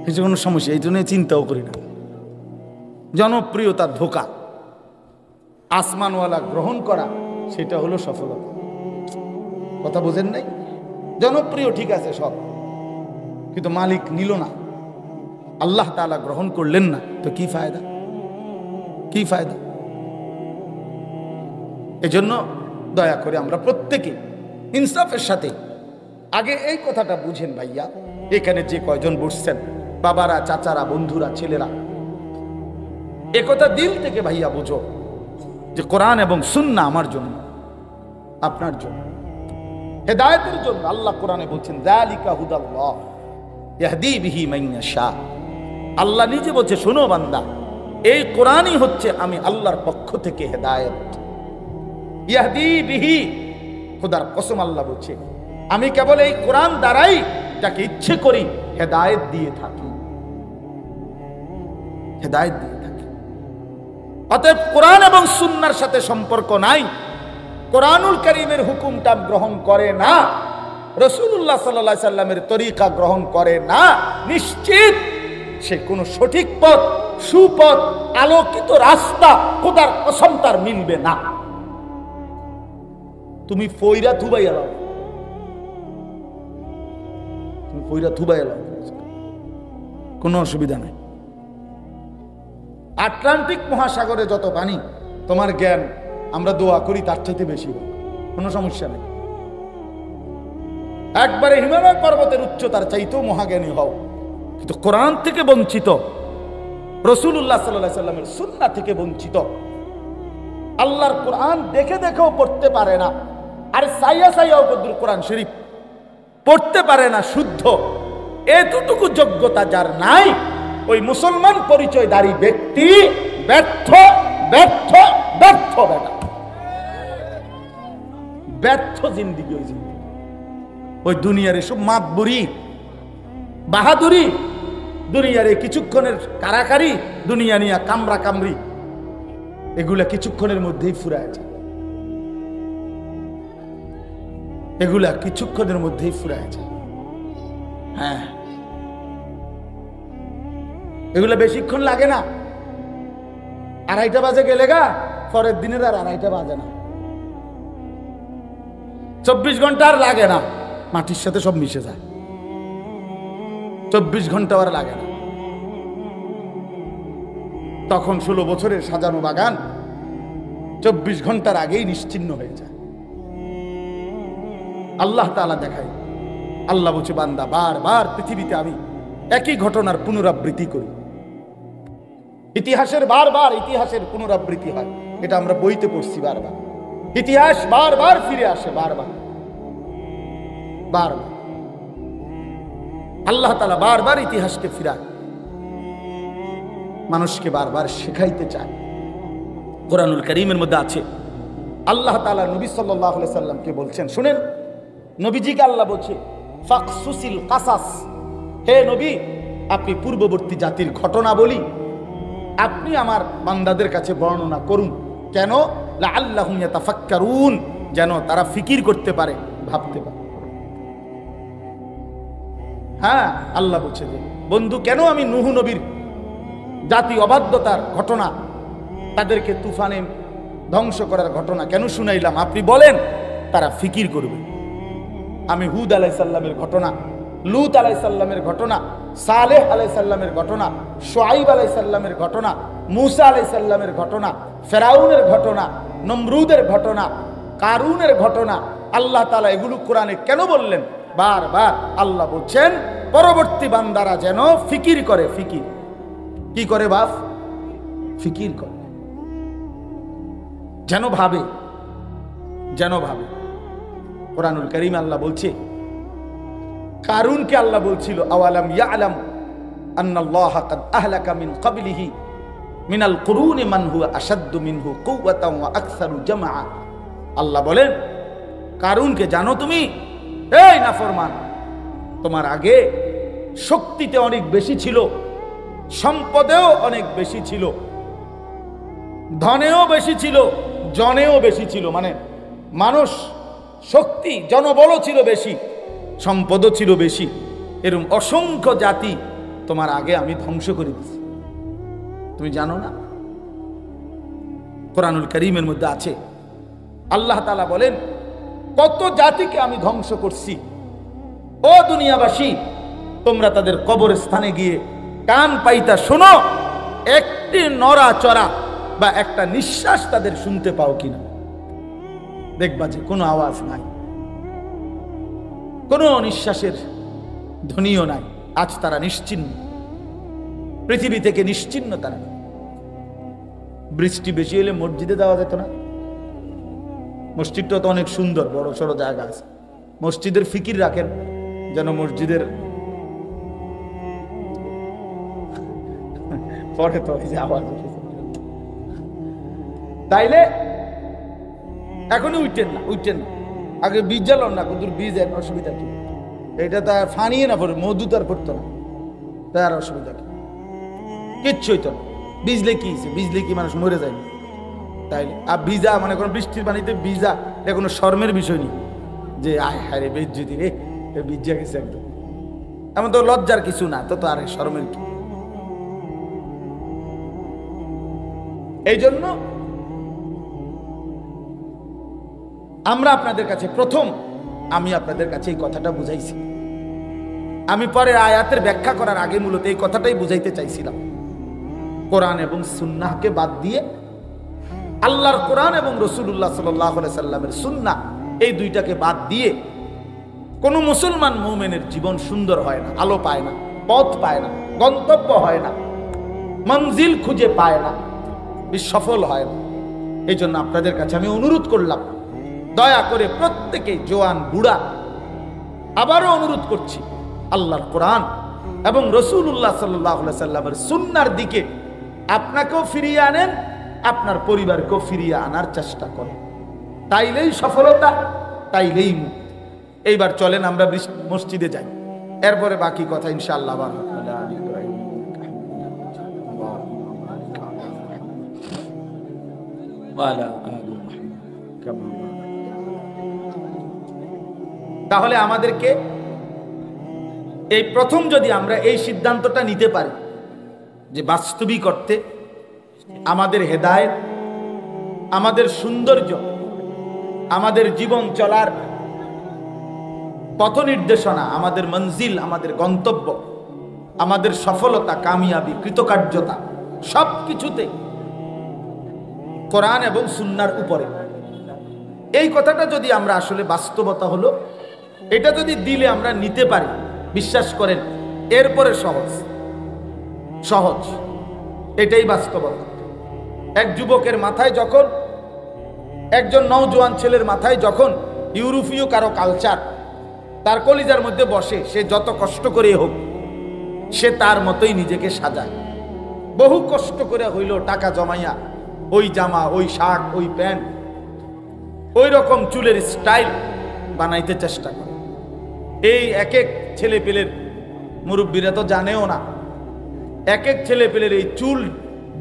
কিছু কোনো সমস্যা, এই জন্য চিন্তাও করি না। জনপ্রিয়তার ধোঁকা, আসমানওয়ালা গ্রহণ করা, সেটা হলো সফলতা। কথা বোঝেন নাই? জনপ্রিয় ঠিক আছে সব, কিন্তু মালিক নিল না, আল্লাহ তাআলা গ্রহণ করলেন না, তো কি ফায়দা? কি ফায়দা? এজন্য দয়া করে আমরা প্রত্যেকে ইনসাফের সাথে আগে এই কথাটা বুঝেন ভাইয়া। এখানে যে কয়জন বসছেন, বাবারা, চাচারা, বন্ধুরা, ছেলেরা, একথা দিল থেকে ভাইয়া বুঝো যে কোরআন এবং সুন্নাহ আমার জন্য, আপনার জন্য, হেদায়েতের জন্য। আল্লাহ কোরআনে বলছেন, যালিকা হুদাল্লাহ ইয়াহদি বিহি মান ইয়াশা। আল্লাহ নিজে বলছে, শোনো বান্দা, এই কোরআনই হচ্ছে আমি আল্লাহর পক্ষ থেকে হেদায়েত। ইয়াহদি বিহি, খোদার কসম আল্লাহ বলছে, আমি কেবল এই কোরআন দ্বারাই যাকে ইচ্ছে করি হেদায়েত দিয়ে থাকি, হেদায়েত দিয়ে থাকি। অতএব কোরআন এবং সুন্নাহর সাথে সম্পর্ক নাই, কোরআনুল কারীমের হুকুমটা গ্রহণ করে না, রাসূলুল্লাহ সাল্লাল্লাহু আলাইহি সাল্লামের তরিকা গ্রহণ করে না, নিশ্চিত সে কোন সঠিক পথ, সুপথ, আলোকিত রাস্তা খোদার কসম তার মিলবে না। তুমি ফইরা থুবাই এলাও, তুমি ফইরা থুবাই এলাও, কোনো অসুবিধা নাই। আটলান্টিক মহাসাগরে যত পানি, তোমার জ্ঞান আমরা দোয়া করি তার চাইতে বেশি হোক, কোনো সমস্যা নেই। একবারে হিমালয় পর্বতের উচ্চতার চাইতেও মহাজ্ঞানী হও, কিন্তু কোরআন থেকে বঞ্চিত, রাসূলুল্লাহ সাল্লাল্লাহু আলাইহি সাল্লামের সুন্নাহ থেকে বঞ্চিত, আল্লাহর কোরআন দেখে দেখেও পড়তে পারে না, আর সাইয়া সাইয়াও কোরআন শরীফ পড়তে পারে না শুদ্ধ, এতটুকু যোগ্যতা যার নাই, ওই মুসলমান পরিচয়ধারী ব্যক্তি ব্যর্থ, ব্যর্থ, ব্যর্থ, বেটা ব্যর্থ জিন্দিগি। ওই জিন্দিগি, ওই দুনিয়ার এসব মাতবুরি, বাহাদুরি, দুনিয়ার কিছুক্ষণের কারাকারি, দুনিয়া নিয়ে কামরা কামরি, এগুলা কিছুক্ষণের মধ্যেই ফুরায় যায়, এগুলা কিছুক্ষণের মধ্যেই ফুরায় যায়। হ্যাঁ, এগুলা বেশিক্ষণ লাগে না। 2:30 বাজে গেলে গা পরের দিনের আর 2:30 বাজে না। 24 ঘন্টা আর লাগে না, মাটির সাথে সব মিশে যায়। 24 ঘন্টা আর লাগে না। তখন 16 বছরের সাজানো বাগান 24 ঘন্টার আগেই নিশ্চিহ্ন হয়ে যায়। আল্লাহ তাআলা দেখায়, আল্লাহ বলছে বান্দা বারবার পৃথিবীতে আমি একই ঘটনার পুনরাবৃত্তি করি। ইতিহাসের বারবার ইতিহাসের পুনরাবৃত্তি হয়, এটা আমরা বইতে পড়ছি বারবার। ইতিহাস বারবার ফিরে আসে, বারবার বারবার আল্লাহ তাআলা বারবার ইতিহাসকে ফিরায়, মানুষকে বারবার শেখাইতে চায়। কোরআনুল কারীমের মধ্যে আছে, আল্লাহ তাআলা নবী সাল্লাল্লাহু আলাইহি সাল্লামকে বলছেন, শুনেন, নবীজিকে আল্লাহ বলছে ফাকসুসিল কাসাস, হে নবী আপনি পূর্ববর্তী জাতির ঘটনা বলি আপনি আমার বান্দাদের কাছে বর্ণনা করুন। কেন? লাআল্লাহুম ইয়াতাফাক্কারুন, যেন তারা ফিকির করতে পারে, ভাবতে পারে। হ্যাঁ, আল্লাহ বলছে যে বন্ধু কেন আমি নূহ নবীর জাতি অবাধ্যতার ঘটনা, তাদেরকে তুফানে ধ্বংস করার ঘটনা কেন শুনাইলাম, আপনি বলেন, তারা ফিকির করবে। আমি হুদ আলাইহিস সালামের ঘটনা, লূত আলাইহিস সালামের ঘটনা, সালেহ আলাইহিস সালামের ঘটনা, শুআইব আলাইহিস সালামের ঘটনা, মূসা আলাইহিস সালামের ঘটনা, ফেরাউনের ঘটনা, নমরুদের ঘটনা, কারুনের ঘটনা, আল্লাহ তাআলা এগুলো কোরআনে কেন বললেন? বারবার আল্লাহ বলছেন পরবর্তী বান্দারা যেন ফিকির করে। ফিকির কি করে বাপ? ফিকির করে, যেন ভাবে, যেন ভাবে। কোরআনুল কারীম আল্লাহ বলছে, কারুনকে আল্লাহ বলছিল আওয়ালাম ইয়ালাম আন্নাল্লাহা কাদ আহলাকা মিন ক্বাবলিহি মিনাল কুরুনি মান হুয়া আশাদ্দু মিনহু কুওয়াতান ওয়া আকসারু জামআ। আল্লাহ বলেন কারুনকে, জানো তুমি, এই নাফরমান, তোমার আগে শক্তিতে অনেক বেশি ছিল, সম্পদেও অনেক বেশি ছিল, ধনেও বেশি ছিল, জনেও বেশি ছিল। মানে মানুষ শক্তি জনবলও ছিল বেশি, সম্পদও ছিল বেশি। এরকম অসংখ্য জাতি তোমার আগে আমি ধ্বংস করে দিয়েছি, তুমি জানো না? কোরআনুল কারীমের মধ্যে আছে, আল্লাহ তাআলা বলেন কত জাতিকে আমি ধ্বংস করছি। ও দুনিয়াবাসী, তোমরা তাদের কবরস্থানে গিয়ে কান পাইতা শোনো, একটি নড়াচড়া বা একটা নিঃশ্বাস তাদের শুনতে পাও কিনা। দেখবা যে কোনো আওয়াজ নাই, কোনো নিঃশ্বাসের ধ্বনিও নাই। আজ তারা নিশ্চিহ্ন, পৃথিবী থেকে নিশ্চিহ্ন তারা। বৃষ্টি বেশি হলে মসজিদে দেওয়া যেত না? মসজিদটা তো অনেক সুন্দর, বড় সড়ো জায়গা আছে। মসজিদের ফিকির রাখেন যেন মসজিদের পরে তো এই যে আওয়াজ তাইলে এখনই উঠতেন না, উঠতেন না। আগে বীজ জ্বালাম না, কিন্তু বীজ এর অসুবিধা কি? এটা তো ফানিয়ে না পড়ে, মধু তো আর পড়তো না, তার অসুবিধা কি? কিচ্ছু হইতো না। ভিজলে কি হয়েছে? ভিজলে কি মানুষ মরে যায় না? তাইলে আর ভিজা, মানে কোনো বৃষ্টির পানিতে ভিজা, এটা কোনো শর্মের বিষয় নেই যে আয় হায় রে বেজ যদি রে ভিজা গেছে একদম, এমন তো লজ্জার কিছু না, তো আর শর্মের কি? এই জন্য আমরা আপনাদের কাছে আমি আপনাদের কাছে এই কথাটা বুঝাইছি। আমি পরে আয়াতের ব্যাখ্যা করার আগে মূলত এই কথাটাই বুঝাইতে চাইছিলাম। কোরআন এবং সুন্নাহকে বাদ দিয়ে আল্লাহর কোরআন এবং রাসূলুল্লাহ সাল্লাল্লাহু আলাইহি সাল্লামের সুন্নাহ, এই দুইটাকে বাদ দিয়ে কোন মুসলমান মুমিনের জীবন সুন্দর হয় না, আলো পায় না, পথ পায় না, গন্তব্য হয় না, মঞ্জিল খুঁজে পায় না, সফল হয় না। এই জন্য আপনাদের কাছে আমি অনুরোধ করলাম, দয়া করে প্রত্যেকে, জোয়ান বুড়া, আবারও অনুরোধ করছি, আল্লাহর কোরআন এবং রাসূলুল্লাহ সাল্লাল্লাহু আলাইহি সাল্লামের সুন্নাহর দিকে আপনাকেও ফিরিয়ে আনেন, আপনার পরিবারকেও ফিরিয়ে আনার চেষ্টা করেন। তাইলেই সফলতা, তাইলেই মুক্তি। এইবার চলেন আমরা মসজিদে যাই, এরপরে বাকি কথা ইনশাআল্লাহ আবার। ওয়ালা আলি মুহাম্মাদ কামা বারাকতা। তাহলে আমাদেরকে এই প্রথম যদি আমরা এই সিদ্ধান্তটা নিতে পারি যে বাস্তবিক অর্থে আমাদের হেদায়েত, আমাদের সৌন্দর্য, আমাদের জীবন চলার পথ নির্দেশনা, আমাদের মঞ্জিল, আমাদের গন্তব্য, আমাদের সফলতা, কামিয়াবি, কৃতকার্যতা সব কিছুতে কোরআন এবং সুন্নাহর উপরে, এই কথাটা যদি আমরা আসলে বাস্তবতা হলো এটা যদি দিলে আমরা নিতে পারি, বিশ্বাস করেন এরপরে সহজ সহজ, এটাই বাস্তবতা। এক যুবকের মাথায় যখন, একজন নওজোয়ান ছেলের মাথায় যখন ইউরোপীয় কারো কালচার তার কলিজার মধ্যে বসে, সে যত কষ্ট করে হোক সে তার মতোই নিজেকে সাজায়। বহু কষ্ট করে হইল টাকা জমাইয়া ওই জামা, ওই শার্ট, ওই প্যান্ট, ওই রকম চুলের স্টাইল বানাইতে চেষ্টা করে। এই এক এক ছেলে পেলের, মুরব্বীরা তো জানেও না, এক এক ছেলে পেলের এই চুল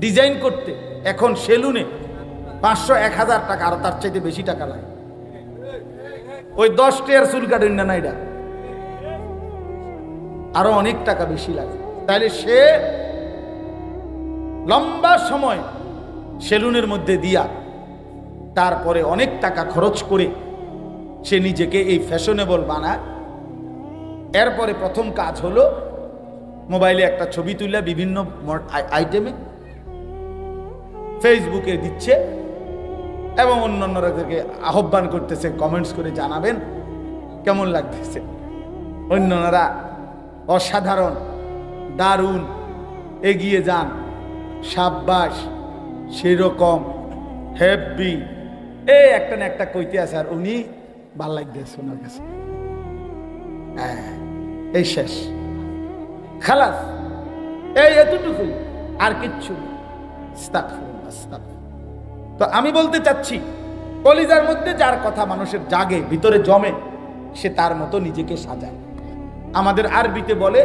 ডিজাইন করতে এখন সেলুনে 500-1000 টাকা, আর তার চাইতে বেশি টাকা লাগে। ওই 10 টাকার চুল কাটেন না, এটা আরো অনেক টাকা বেশি লাগে। তাহলে সে লম্বা সময় সেলুনের মধ্যে দিয়া তারপরে অনেক টাকা খরচ করে সে নিজেকে এই ফ্যাশনেবল বানায়। এরপরে প্রথম কাজ হলো মোবাইলে একটা ছবি তুলে বিভিন্ন আইটেমে ফেসবুকে দিচ্ছে এবং অন্যান্যদেরকে আহ্বান করতেছে, কমেন্টস করে জানাবেন কেমন লাগতেছে। অন্যান্যরা অসাধারণ, দারুণ, এগিয়ে যান, সাব্বাস, সেরকম, হ্যাপি, এই একটা না একটা কইতে আছে, আর উনি ভাল লাগতেছে ওনার কাছে। এই শেষ, খালাস, এই এতটুকুই, আর কিচ্ছু। তো আমি বলতে চাচ্ছি, কলিজার মধ্যে যার কথা মানুষের জাগে, ভিতরে জমে, সে তার মতো নিজেকে সাজায়। আমাদের আরবিতে বলে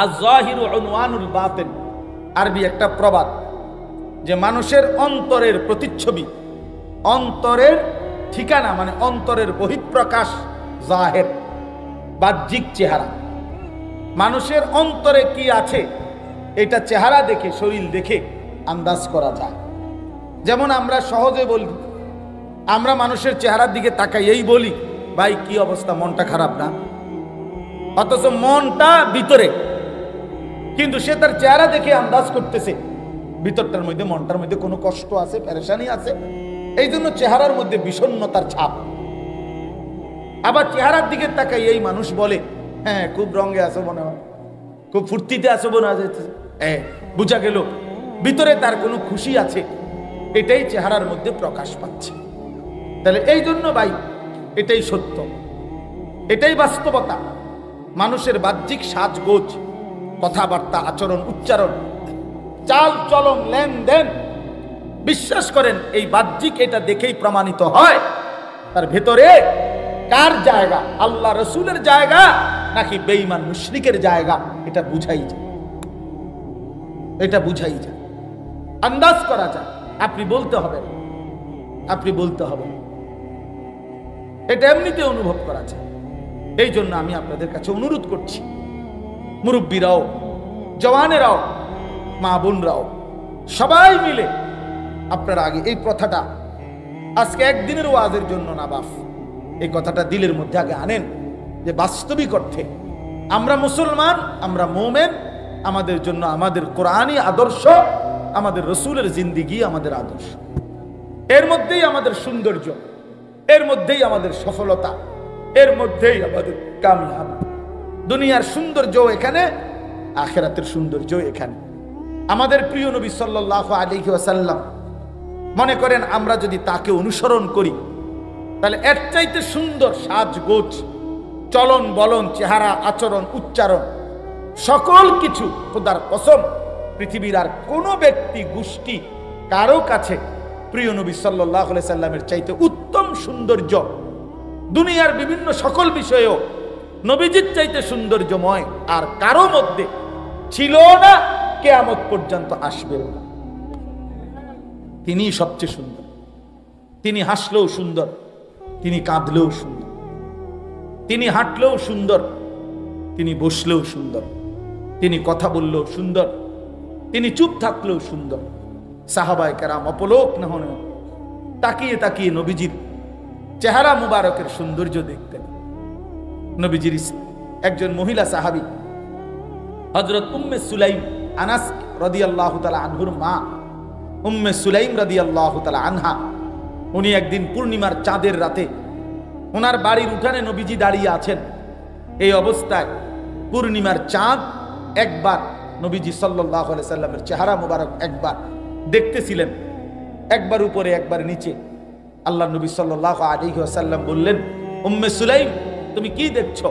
আয-যাহিরু উনওয়ানুল বাতিন, আরবি একটা প্রবাদ, যে মানুষের অন্তরের প্রতিচ্ছবি, অন্তরের ঠিকানা, মানে অন্তরের বহিঃপ্রকাশ জাহের, বাহ্যিক চেহারা। মানুষের অন্তরে কি আছে এটা চেহারা দেখে, শরীর দেখে আন্দাজ করা যায়। যেমন আমরা সহজে বলি, আমরা মানুষের চেহারার দিকে তাকাই, এই বলি ভাই কি অবস্থা, মনটা খারাপ না? অথচ মনটা ভিতরে, কিন্তু সে তার চেহারা দেখে আন্দাজ করতেছে ভিতরটার মধ্যে, মনটার মধ্যে কোনো কষ্ট আছে, পেরেশানি আছে। এই জন্য চেহারার মধ্যে বিষণ্ণতার ছাপ। আবার চেহারার দিকে তাকাই এই মানুষ বলে, হ্যাঁ খুব রঙে আছো মনে হয়, খুব ফুর্তিতে আছো মনে হয়, বুঝা গেল ভিতরে তার কোনো খুশি আছে, এটাই চেহারার মধ্যে প্রকাশ পাচ্ছে। তাহলে এই জন্য ভাই এটাই সত্য, এটাই বাস্তবতা। মানুষের বাহ্যিক সাজগোজ, কথাবার্তা, আচরণ, উচ্চারণ, চাল চলন, লেনদেন, বিশ্বাস করেন এই বাহ্যিক এটা দেখেই প্রমাণিত হয় তার ভেতরে কার জায়গা, আল্লাহ রসুলের জায়গা নাকি বেঈমান মুশরিকের জায়গা, এটা বুঝাই যায়, এটা বুঝাই যায়, আন্দাজ করা যায়। আপনি বলতে হবে, আপনি বলতে হবে, এটা এমনিতে অনুভব করা যায়। এই জন্য আমি আপনাদের কাছে অনুরোধ করছি, মুরব্বীরাও, জওয়ানেরাও, মা বোনরাও, সবাই মিলে আপনারা আগে এই কথাটা, আজকে একদিনের ওয়াজের জন্য না বাপ, এই কথাটা দিলের মধ্যে আগে আনেন যে বাস্তবিক অর্থে আমরা মুসলমান, আমরা মুমিন, আমাদের জন্য আমাদের কোরআনী আদর্শ, আমাদের রসুলের জিন্দিগি আমাদের আদর্শ, এর মধ্যেই আমাদের সৌন্দর্য, এর মধ্যেই আমাদের সফলতা, এর মধ্যেই আমাদের কামিয়াব। দুনিয়ার সৌন্দর্য এখানে, আখিরাতের সৌন্দর্য এখানে। আমাদের প্রিয় নবী সাল্লাল্লাহু আলাইহি ওয়াসাল্লাম, মনে করেন আমরা যদি তাকে অনুসরণ করি, তাহলে এর চাইতে সুন্দর সাজগোজ, চলন বলন, চেহারা, আচরণ, উচ্চারণ, সকল কিছু খোদার কসম পৃথিবীর আর কোনো ব্যক্তি, গোষ্ঠী, কারো কাছে প্রিয় নবী সাল্লাল্লাহু আলাইহি সাল্লামের চাইতে উত্তম সৌন্দর্য, দুনিয়ার বিভিন্ন সকল বিষয়েও নবীজির চাইতে সৌন্দর্যময় আর কারো মধ্যে ছিল না, কিয়ামত পর্যন্ত আসবেও না। তিনি সবচেয়ে সুন্দর। তিনি হাসলেও সুন্দর, তিনি কাঁদলেও সুন্দর, তিনি হাঁটলেও সুন্দর, তিনি বসলেও সুন্দর, তিনি কথা বললেও সুন্দর, তিনি চুপ থাকলেও সুন্দর। সাহাবায়ে কেরাম অপলোক না হন তাকিয়ে তাকিয়ে নবীজির চেহারা মুবারকের সৌন্দর্য দেখতেন। নবীজির একজন মহিলা সাহাবী হযরত উম্মে সুলাইম, আনাস রাদিয়াল্লাহু তাআলা আনহুর মা উম্মে সুলাইম রাদিয়াল্লাহু তাআলা আনহা, উনি একদিন পূর্ণিমার চাঁদের রাতে ওনার বাড়ির উঠানে নবীজি দাঁড়িয়ে আছেন। এই অবস্থায় পূর্ণিমার চাঁদ একবার নবীজি সাল্লাল্লাহু আলাইহি সাল্লামের চেহারা মুবারক একবার দেখতেছিলেন, একবার উপরে একবার নিচে। আল্লাহ নবী সাল্লাল্লাহু আলাইহি ওয়াসাল্লাম বললেন, উম্মে সুলাইম তুমি কি দেখছো?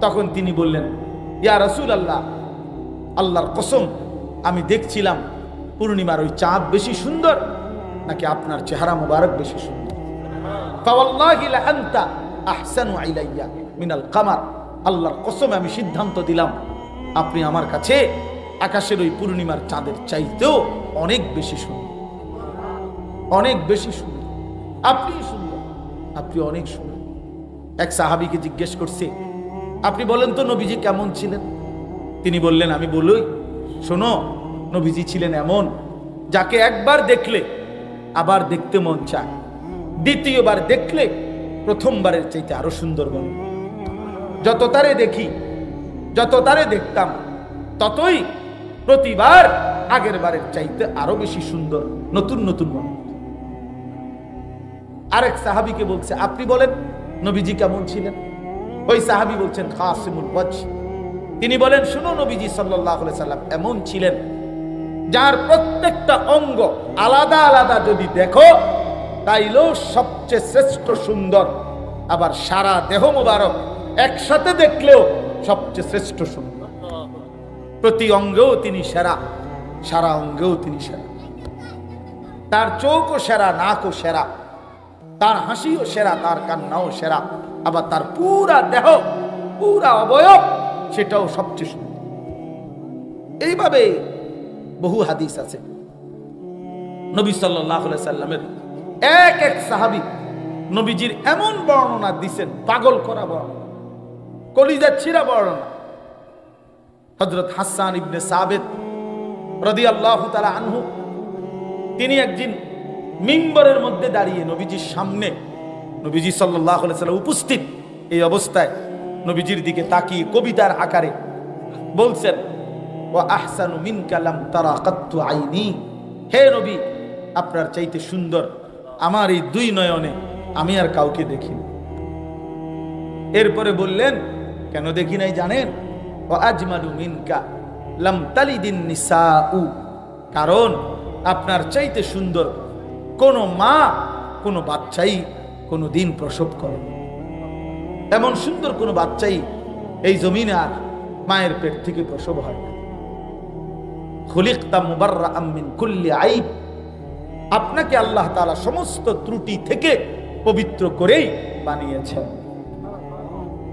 তখন তিনি বললেন, ইয়া রাসূলুল্লাহ, আল্লাহর কসম আমি দেখছিলাম পূর্ণিমার ওই চাঁদ বেশি সুন্দর নাকি আপনার চেহারা মুবারক বেশি সুন্দর। ফাওয়াল্লাহি লা আনতা আহসানু ইলাইয়া মিনাল কামার, আল্লাহর কসম আমি সিদ্ধান্ত দিলাম আপনি আমার কাছে আকাশের ওই পূর্ণিমার চাঁদের চাইতেও অনেক বেশি সুন্দর, অনেক বেশি সুন্দর। আপনি সুন্দর, আপনি অনেক সুন্দর। এক সাহাবীকে জিজ্ঞেস করছে, আপনি বলেন তো নবীজি কেমন ছিলেন? তিনি বললেন, আমি বলি শোনো, নবীজি ছিলেন এমন যাকে একবার দেখলে আবার দেখতে মন চায়, দ্বিতীয়বার দেখলে প্রথমবারের চাইতে আরো সুন্দর বলে। যত তারে দেখি, যত তারে দেখতাম, ততই প্রতিবার আগের বারের চাইতে আরো বেশি সুন্দর, নতুন নতুন মনে। আরেক সাহাবীকে বলছে, আপনি বলেন নবীজি কেমন ছিলেন? ওই সাহাবী বলছেন খাসিমুল ওয়াজ। তিনি বলেন, শুনো, নবীজি সাল্লাল্লাহু আলাইহি সাল্লাম এমন ছিলেন যার প্রত্যেকটা অঙ্গ আলাদা আলাদা যদি দেখো তাইলেও সবচেয়ে শ্রেষ্ঠ সুন্দর, আবার সারা দেহ মুবারক একসাথে দেখলেও সবচেয়ে শ্রেষ্ঠ সুন্দর। প্রতি অঙ্গেও তিনি সেরা, সারা অঙ্গেও তিনি সেরা। তার চোখও সেরা, নাকও সেরা, তার হাসিও সেরা, তার কান্নাও সেরা, আবার তার পুরা দেহ, পুরা অবয়ব সেটাও সবচেয়ে সুন্দর। এইভাবে বহু হাদিস আছে। নবী সাল্লাল্লাহু আলাইহি সাল্লামের এক এক সাহাবী নবীজির এমন বর্ণনা দিছেন, পাগল করা বর্ণনা, কলিজা ছিঁড়া বর্ণনা। হযরত হাসান ইবনে সাবিত রাদিয়াল্লাহু তাআলা আনহু, তিনি একদিন মিম্বরের মধ্যে দাঁড়িয়ে নবীজির সামনে, নবীজি সাল্লাল্লাহু আলাইহি সাল্লাম উপস্থিত, এই অবস্থায় নবীজির দিকে তাকিয়ে কবিতার আকারে বলছেন, ওয়া আহসানু মিনকা লাম তারা কাত্তু আইনি, হে নবী আপনার চাইতে সুন্দর আমার এই দুই নয়নে আমি আর কাউকে দেখিনি। এরপরে বললেন, কেন দেখি নাই জানেন? ওয়া আজমালু মিনকা লাম তালিদিন নিসাউ, কারণ আপনার চাইতে সুন্দর কোন মা, কোন বাচ্চাই কোনো দিন প্রসব করে, এমন সুন্দর কোন বাচ্চাই এই জমিনে আর মায়ের পেট থেকে প্রসব হয় না। খুলিকতা মুবাররাআম মিন কুল্লি আইব, আপনাকে আল্লাহ তাআলা সমস্ত ত্রুটি থেকে পবিত্র করেই বানিয়েছেন।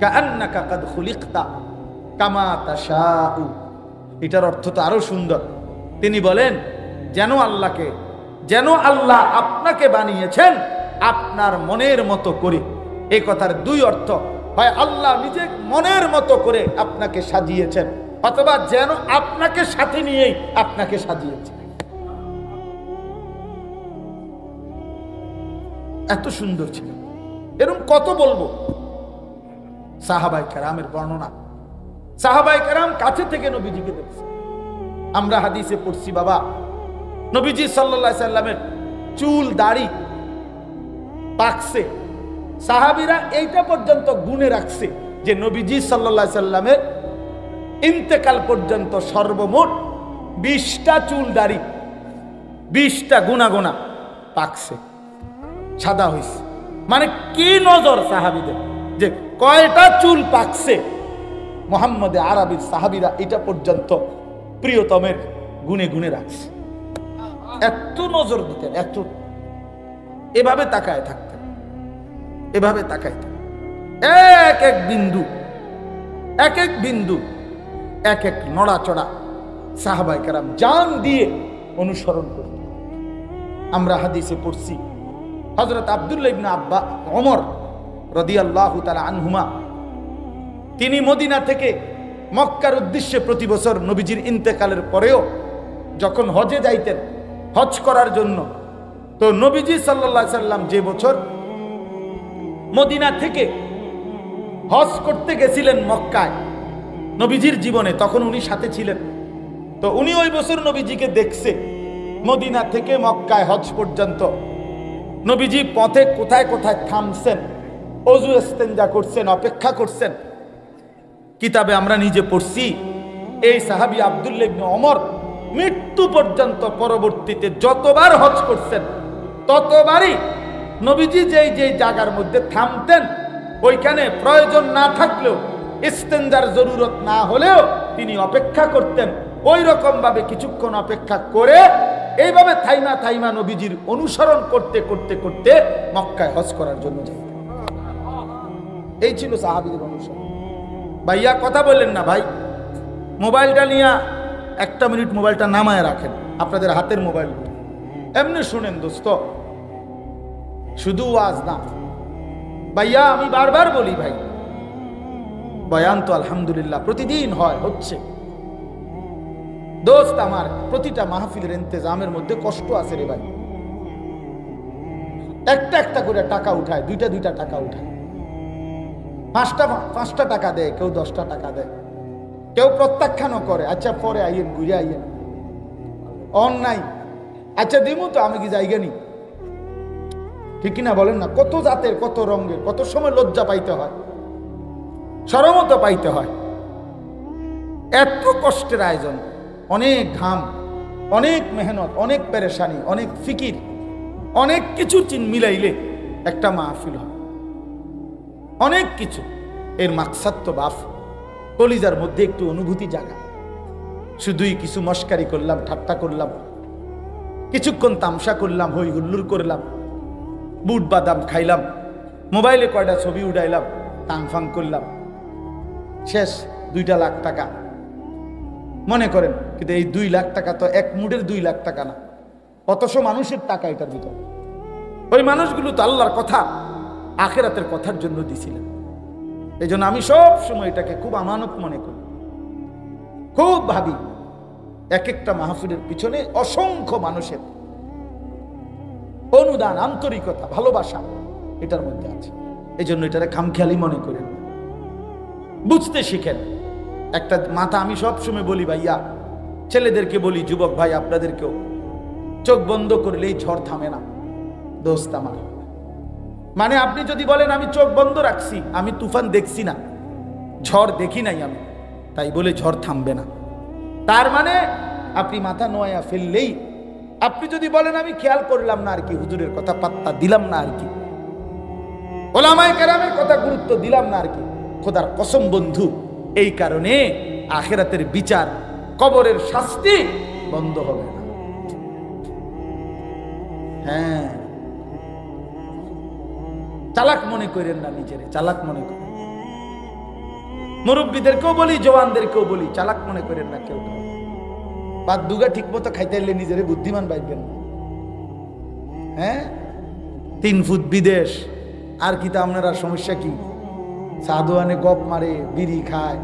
কাআন্নাকা কাদ খুলিকতা কামা তাশাউ, এটার অর্থ তো আরো সুন্দর। তিনি বলেন, যেন আল্লাহ আপনাকে বানিয়েছেন আপনার মনের মতো করে। এই কথার দুই অর্থ, হয় আল্লাহ নিজে মনের মতো করে আপনাকে সাজিয়েছেন, অথবা যেন আপনাকে সাথে নিয়েই আপনাকে সাজিয়েছেন। এত সুন্দর ছিল। এরকম কত বলবো সাহাবায়ে কেরামের বর্ণনা। সাহাবায়ে কেরাম কাছে থেকে নবীজিকে দেখছে। আমরা হাদিসে পড়ছি, বাবা নবীজি সাল্লাল্লাহু আলাইহি সাল্লামের চুল দাড়ি পাকছে, সাহাবীরা এইটা পর্যন্ত গুণে রাখছে যে নবীজি সাল্লাল্লাহু আলাইহি সাল্লামের ইন্তেকাল পর্যন্ত সর্বমোট 20টা চুল দাড়ি, 20টা গুণা গুণা পাকছে, সাদা হয়েছে। মানে কি নজর সাহাবীদের যে কয়টা চুল পাকছে। মুহাম্মদে আরবির সাহাবীরা এটা পর্যন্ত প্রিয়তমের গুণে গুণে রাখছে। এত নজর দিতেন, এত এভাবে তাকায় থাকতেন, এভাবে তাকায় থাকতেন। এক এক বিন্দু, এক এক বিন্দু, এক এক নড়াচড়া সাহাবায়ে কেরাম জান দিয়ে অনুসরণ করতেন। আমরা হাদিসে পড়ছি হযরত আব্দুল্লাহ ইবনে ওমর রাদিয়াল্লাহু তাআলা আনহুমা তিনি মদিনা থেকে মক্কার উদ্দেশ্যে প্রতি বছর নবীজির ইন্তেকালের পরেও যখন হজে যাইতেন হজ করার জন্য, তো নবীজি সাল্লাল্লাহু আলাইহি সাল্লাম যে বছর মদিনা থেকে হজ করতে গেছিলেন মক্কায় নবীজির জীবনে, তখন উনি সাথে ছিলেন। তো উনি ওই বছর নবীজিকে দেখছে মদিনা থেকে মক্কায় হজ পর্যন্ত। নবীজি পথে কোথায় কোথায় থামছেন, ওযু ইস্তেঞ্জা করছেন, অপেক্ষা করছেন। কিতাবে আমরা নিজে পড়ছি এই সাহাবী আব্দুল্লাহ ইবনে ওমর মৃত্যু পর্যন্ত পরবর্তীতে যতবার হজ করছেন ততবারই নবীজি যেই যেই জায়গার মধ্যে থামতেন ওইখানে প্রয়োজন না থাকলেও ইস্তেঞ্জার জরুরত না হলেও তিনি অপেক্ষা করতেন। ওই রকম ভাবে কিছুক্ষণ অপেক্ষা করে এইভাবে থাইমা থাইমা নবীজির অনুসরণ করতে করতে করতে মক্কায় হজ করার জন্য যাইতেন। এই ছিল সাহাবীদের অনুসরণ। ভাইয়া কথা বললেন না ভাই, মোবাইলটা নিয়ে একটা মিনিট মোবাইলটা নামায় রাখেন, আপনাদের হাতের মোবাইল এমনি শুনেন দোস্ত, শুধু ওয়াজ না। ভাইয়া আমি বারবার বলি ভাই, বয়ান তো আলহামদুলিল্লাহ প্রতিদিন হয়, হচ্ছে। দোস্ত আমার প্রতিটা মাহফিলের ইন্তেজামের মধ্যে কষ্ট আছে রে ভাই। একটা একটা করে টাকা উঠায়, দুইটা দুইটা টাকা উঠায়, পাঁচটা টাকা দেয়, কেউ 10টা টাকা দেয়, কেউ প্রত্যাখ্যানও করে, আচ্ছা পরে আইয়েন ঘুরে আইয়েন, অন্যায় আচ্ছা দিমু তো আমি কি জায়গা নি, ঠিক কিনা বলেন না? কত জাতের কত রঙের, কত সময় লজ্জা পাইতে হয়, শরমত পাইতে হয়। এত কষ্টের আয়োজন, অনেক ঘাম, অনেক মেহনত, অনেক পেরেশানি, অনেক ফিকির, অনেক কিছু মিলাইলে একটা মাহফিল হয়, অনেক কিছু। এর মাকসাদ তো বাফ কলিজার মধ্যে একটু অনুভূতি জাগা। শুধুই কিছু মস্কারি করলাম, ঠাট্টা করলাম, কিছুক্ষণ তামসা করলাম, হই হুল্লুর করলাম, বুট বাদাম খাইলাম, মোবাইলে কয়টা ছবি উঠাইলাম, টাংফাং করলাম, শেষ 2 লাখ টাকা মনে করেন। কিন্তু এই 2 লাখ টাকা তো এক মুডের 2 লাখ টাকা না, কতশো মানুষের টাকা এটার ভিতর। ওই মানুষগুলো তো আল্লাহর কথা আখিরাতের কথার জন্য দিছিলেন। এই জন্য আমি সব সময় এটাকে খুব আমানত মনে করি, খুব ভাবি। এক একটা মাহফিলের পিছনে অসংখ্য মানুষের অনুদান, আন্তরিকতা, ভালোবাসা এটার মধ্যে আছে। এই জন্য এটারে খামখেয়ালি মনে করেন, বুঝতে শিখেন। একটা মাথা আমি সব সময় বলি ভাইয়া, ছেলেদেরকে বলি, যুবক ভাই আপনাদেরকেও, চোখ বন্ধ করলেই ঝড় থামে না দোস্ত আমার। মানে আপনি যদি বলেন আমি চোখ বন্ধ রাখছি, আমি তুফান দেখছি না, ঝড় দেখি নাই আমি, তাই বলে ঝড় থামবে না। তার মানে আপনি মাথা নোয়া ফেললেই, আপনি যদি বলেন আমি খেয়াল করলাম না আর কি, হুজুরের কথা পাত্তা দিলাম না আর কি, ওলামায়ে কেরামের কথা গুরুত্ব দিলাম না আর কি, খোদার কসম বন্ধু, এই কারণে আখিরাতের বিচার, কবরের শাস্তি বন্ধ হবে না। হ্যাঁ, চালাক মনে করেন না, নিজেরে চালাক মনে করেন। মুরব্বীদেরকেও বলি, জওয়ানদেরকেও বলি, চালাক মনে করেন না কেউ। বাদ দুগা ঠিক মতো খাইতে এলে নিজেরে বুদ্ধিমান ভাববেন না। হ্যাঁ, 3 ফুট বিদেশ, আর কি তা আপনারা সমস্যা কি? সাদোয়ানে গপ মারে, বিড়ি খায়,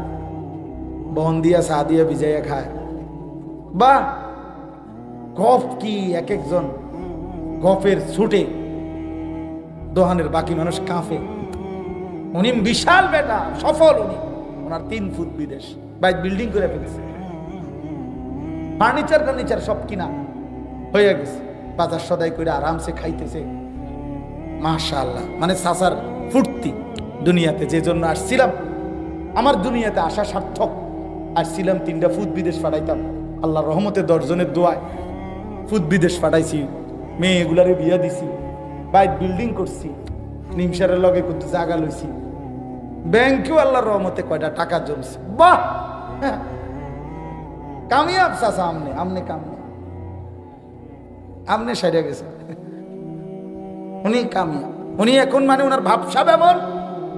বন দিয়া চা দিয়া ভিজাইয়া খায়। বা গপ কি, এক একজন গপের ছুটে দোহানের বাকি মানুষ কাঁপে। উনি বিশাল বেটা, সফল উনি, ওনার 3 ফুট বিদেশ, বাইক বিল্ডিং করে ফেলছে, ফার্নিচার সব কিনা হয়ে গেছে, বাজার সদাই করে আরামসে খাইতেছে, মাশাআল্লাহ। মানে চাচার ফুর্তি। দুনিয়াতে যে জন্য আসছিলাম, আমার দুনিয়াতে আসা সার্থক। আসছিলাম 3টা ফুট বিদেশ পাঠাইতাম, আল্লাহর রহমতে 10 জনের দোয়ায় ফুট বিদেশ পাঠাইছি, মেয়েগুলারে বিয়া দিছি, বাইক বিল্ডিং করছি, নিমসারের লগে কত জায়গা লইছি, ব্যাংকেও আল্লাহর রহমতে কয়টা টাকা জমছে। বাহ, কামিয়াব চাচা, আমনে কামিয়াব, আমনে সেরে গেছে, উনি কামিয়াব। উনি এখন মানে ওনার ভাবসাব এমন,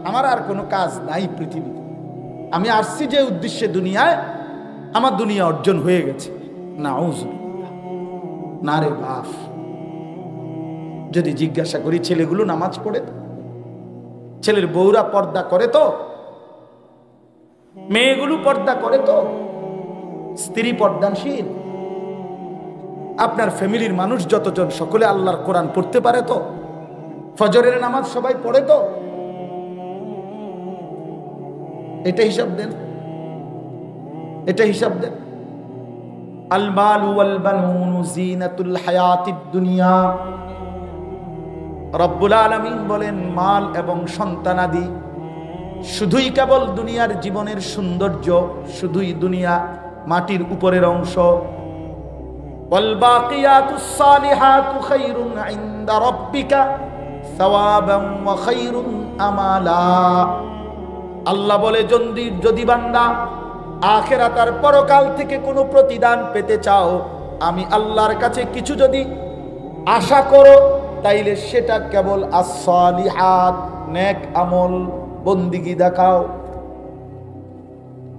আমার আর কোনো কাজ নাই পৃথিবীতে, আমি আসছি যে উদ্দেশ্যে দুনিয়ায়, আমার দুনিয়া অর্জন হয়ে গেছে। নাউজুবিল্লাহ, না রে বাপ, যদি জিজ্ঞাসা করি ছেলেগুলো নামাজ পড়ে তো? ছেলের বউরা পর্দা করে তো? মেয়েগুলো পর্দা করে তো? স্ত্রী পর্দানশীল? আপনার ফ্যামিলির মানুষ যতজন সকলে আল্লাহর কোরআন পড়তে পারে তো? ফজরের নামাজ সবাই পড়ে তো? এটা হিসাব দেন, এটা হিসাব দেন। আল মালু ওয়াল বানুন জিনাতুল হায়াতিদ দুনিয়া। রব্বুল আলামিন বলেন, মাল এবং সন্তানাদি শুধুই কেবল দুনিয়ার জীবনের সৌন্দর্য, শুধুই দুনিয়া মাটির উপরের অংশ। ওয়াল বাকিয়াতুস সালিহাতু খায়রুন ইনদা রাব্বিকা সাওয়াবান ওয়া খায়রুন আমালা। আল্লাহ বলে, যদি বান্দা আখিরাত আর পরকাল থেকে কোনো প্রতিদান পেতে চাও, আমি আল্লাহর কাছে কিছু যদি আশা করো, তাইলে সেটা কেবল as-salihat, নেক আমল, বন্দিগি দেখাও,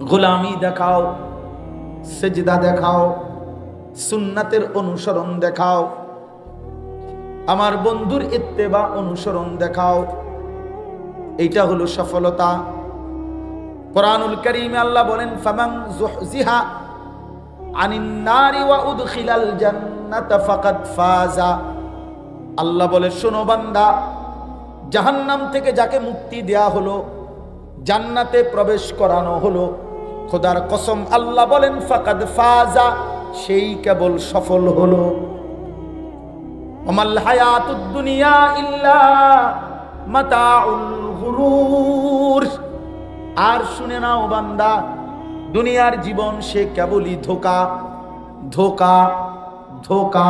গোলামি দেখাও, সেজদা দেখাও, সুন্নাতের অনুসরণ দেখাও, আমার বন্ধুর ইত্তেবা অনুসরণ দেখাও। এইটা হলো সফলতা। কুরআনুল কারীমে আল্লাহ বলেন, ফামান যুহজিহা আনিন নারি ওয়া উদখিলাল জান্নাতা ফাকাদ ফাজা। আল্লাহ বলে, শোনো বান্দা, জাহান্নাম থেকে যাকে মুক্তি দেয়া হলো, জান্নাতে প্রবেশ করানো হলো, খোদার কসম আল্লাহ বলেন ফাকাদ ফাজা, সেই কেবল সফল হলো। ওমাল হায়াতুদ দুনিয়া ইল্লা মাতাউল গুরুর। আর শুনে নাও বান্দা, দুনিয়ার জীবন সে কেবলই ধোঁকা, ধোঁকা, ধোঁকা,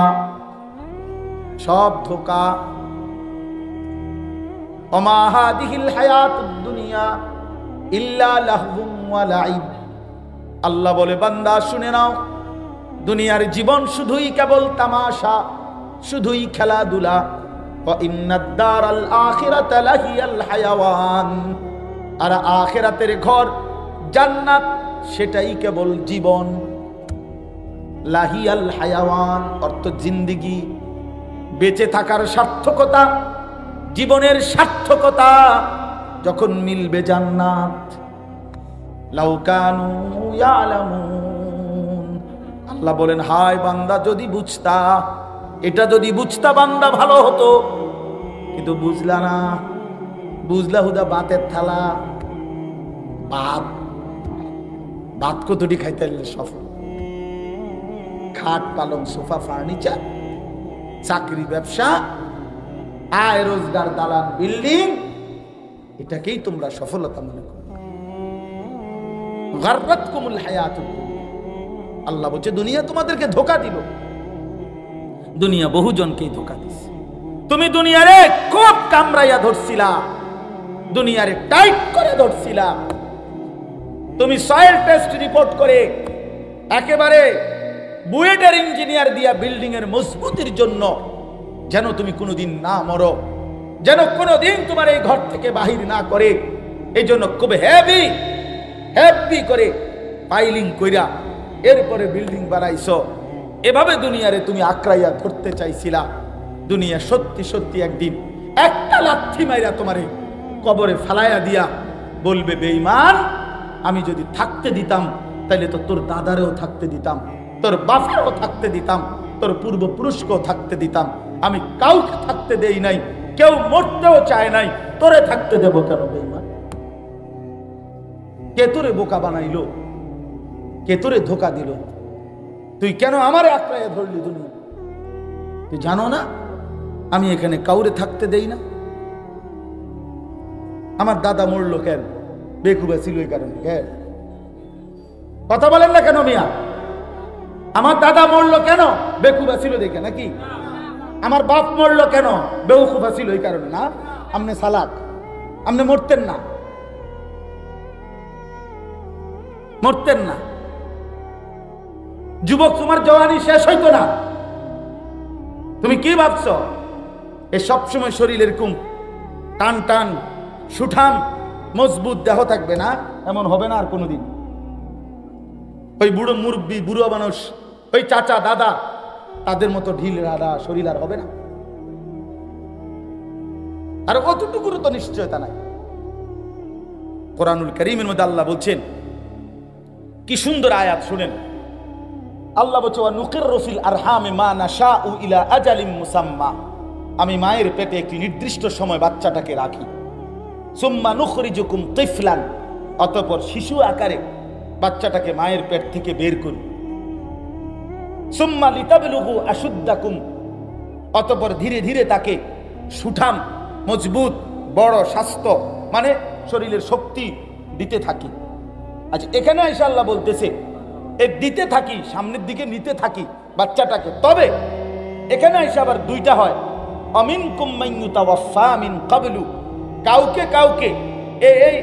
সব ধোঁকা। ওমা হাদিহিল হায়াতুদ দুনিয়া ইল্লা লাহবুন ওয়া লাইব। আল্লাহ বলে, বান্দা শুনে নাও, দুনিয়ার জীবন শুধুই কেবল তামাশা, শুধুই খেলাধুলা। ওয়া ইন্নাদ দারাল আখিরাতা লাহিয়াল হায়াওয়ান। আর আখিরাতের ঘর জান্নাত, সেটাই কেবল জীবন। লাহিয়াল হায়াওয়ান অর্থ জিন্দেগি, বেঁচে থাকার সার্থকতা, জীবনের সার্থকতা যখন মিলবে জান্নাত। লাউ কানু ইয়ালামুন। আল্লাহ বলেন, হায় বান্দা, যদি বুঝতা, এটা যদি বুঝতা বান্দা ভালো হতো, কিন্তু বুঝলা না। বুঝলা হুদা বাতের থালা, ভাত, ভাত কতটি খাইতে সফল। খাট পালং সোফা ফার্নিচার, চাকরি ব্যবসা, আয় রোজগার, দালান বিল্ডিং, এটাকেই তোমরা সফলতা মনে করো। গাররাতকুমুল হায়াতুদ দুনিয়া। আল্লাহ বলছে, দুনিয়া তোমাদেরকে ধোঁকা দিল। দুনিয়া বহুজনকেই ধোঁকা দিছে। তুমি দুনিয়ারে খুব কামড়াইয়া ধরছিলা, দুনিয়ারে টাইট করে ধরছিলা। তুমি সয়েল টেস্ট রিপোর্ট করে একেবারে বুয়েটের ইঞ্জিনিয়ার দিয়া বিল্ডিং এর মজবুতির জন্য যেন তুমি কোনোদিন না মরো, যেন কোনোদিন তোমার এই ঘর থেকে বাহির না করে, এই জন্য খুব হেভি হেভি করে পাইলিং কইরা এরপরে বিল্ডিং বানাইছো। এভাবে দুনিয়ারে তুমি আঁকড়াইয়া ধরতে চাইছিলা। দুনিয়া সত্যি সত্যি একদিন একটা লাথি মাইরা তোমারে কবরে ফালাইয়া দিয়া বলবে, বেঈমান, আমি যদি থাকতে দিতাম তাহলে তো তোর দাদারেও থাকতে দিতাম, তোর বাপেরও থাকতে দিতাম, তোর পূর্বপুরুষকেও থাকতে দিতাম। আমি কাউকে থাকতে দেই নাই, কেউ মরতেও চায় নাই, তোরে থাকতে দেব কেন বেঈমান? কে তোরে বোকা বানাইলো? কে তোরে ধোকা দিল? তুই কেন আমারে আঁকড়াইয়া ধরলি? দুনিয়া তুই জানো না আমি এখানে কাউরে থাকতে দেই না? আমার দাদা মরলো কেন? বেকুবা ছিল এই কারণে। কথা বলেন না কেন মিয়া? আমার দাদা মরলো কেন? বেকুবা ছিল দেখে নাকি? আমার বাপ মরলো কেন? বেউকুফা ছিল এই কারণে না? আমনে সালাক, আমনে মরতেন না, মরতেন না। যুবক, তোমার জওয়ানি শেষ হইতো না। তুমি কি ভাবছ এ সবসময় শরীর এরকম টান টান সুঠাম মজবুত দেহ থাকবে না? এমন হবে না আর কোনোদিন। ওই বুড়ো মুরব্বী, বুড়ো মানুষ, ওই চাচা দাদা, তাদের মতো ঢিল রাডা শরীর আর হবে না। আর অতটুকুরও তো নিশ্চয়তা নাই। কোরআনুল কারীমের মধ্যে আল্লাহ বলছেন, কি সুন্দর আয়াত শুনেন। আল্লাহ বলছে, ওয়া নুকিররু ফিল আরহামি মা নাশাউ ইলা আজালিম মুসাম্মা, আমি মায়ের পেটে একটি নির্দিষ্ট সময় বাচ্চাটাকে রাখি। সুম্মা নুখরিজুকুম তিফলান, অতঃপর শিশু আকারে বাচ্চাটাকে মায়ের পেট থেকে বের করি। সুম্মা লিতাবলুগু আশুদ্দাকুম, অতঃপর ধীরে ধীরে তাকে সুঠাম, মজবুত, বড় স্বাস্থ্য মানে শরীরের শক্তি দিতে থাকি। আচ্ছা, এখানে এসে আল্লাহ বলতেছে এ দিতে থাকি, সামনের দিকে নিতে থাকি বাচ্চাটাকে। তবে এখানে এসে আবার দুইটা হয়, আমিনকুম মান ইউতাওয়াফা মিন ক্বাবলু, কাউকে কাউকে এই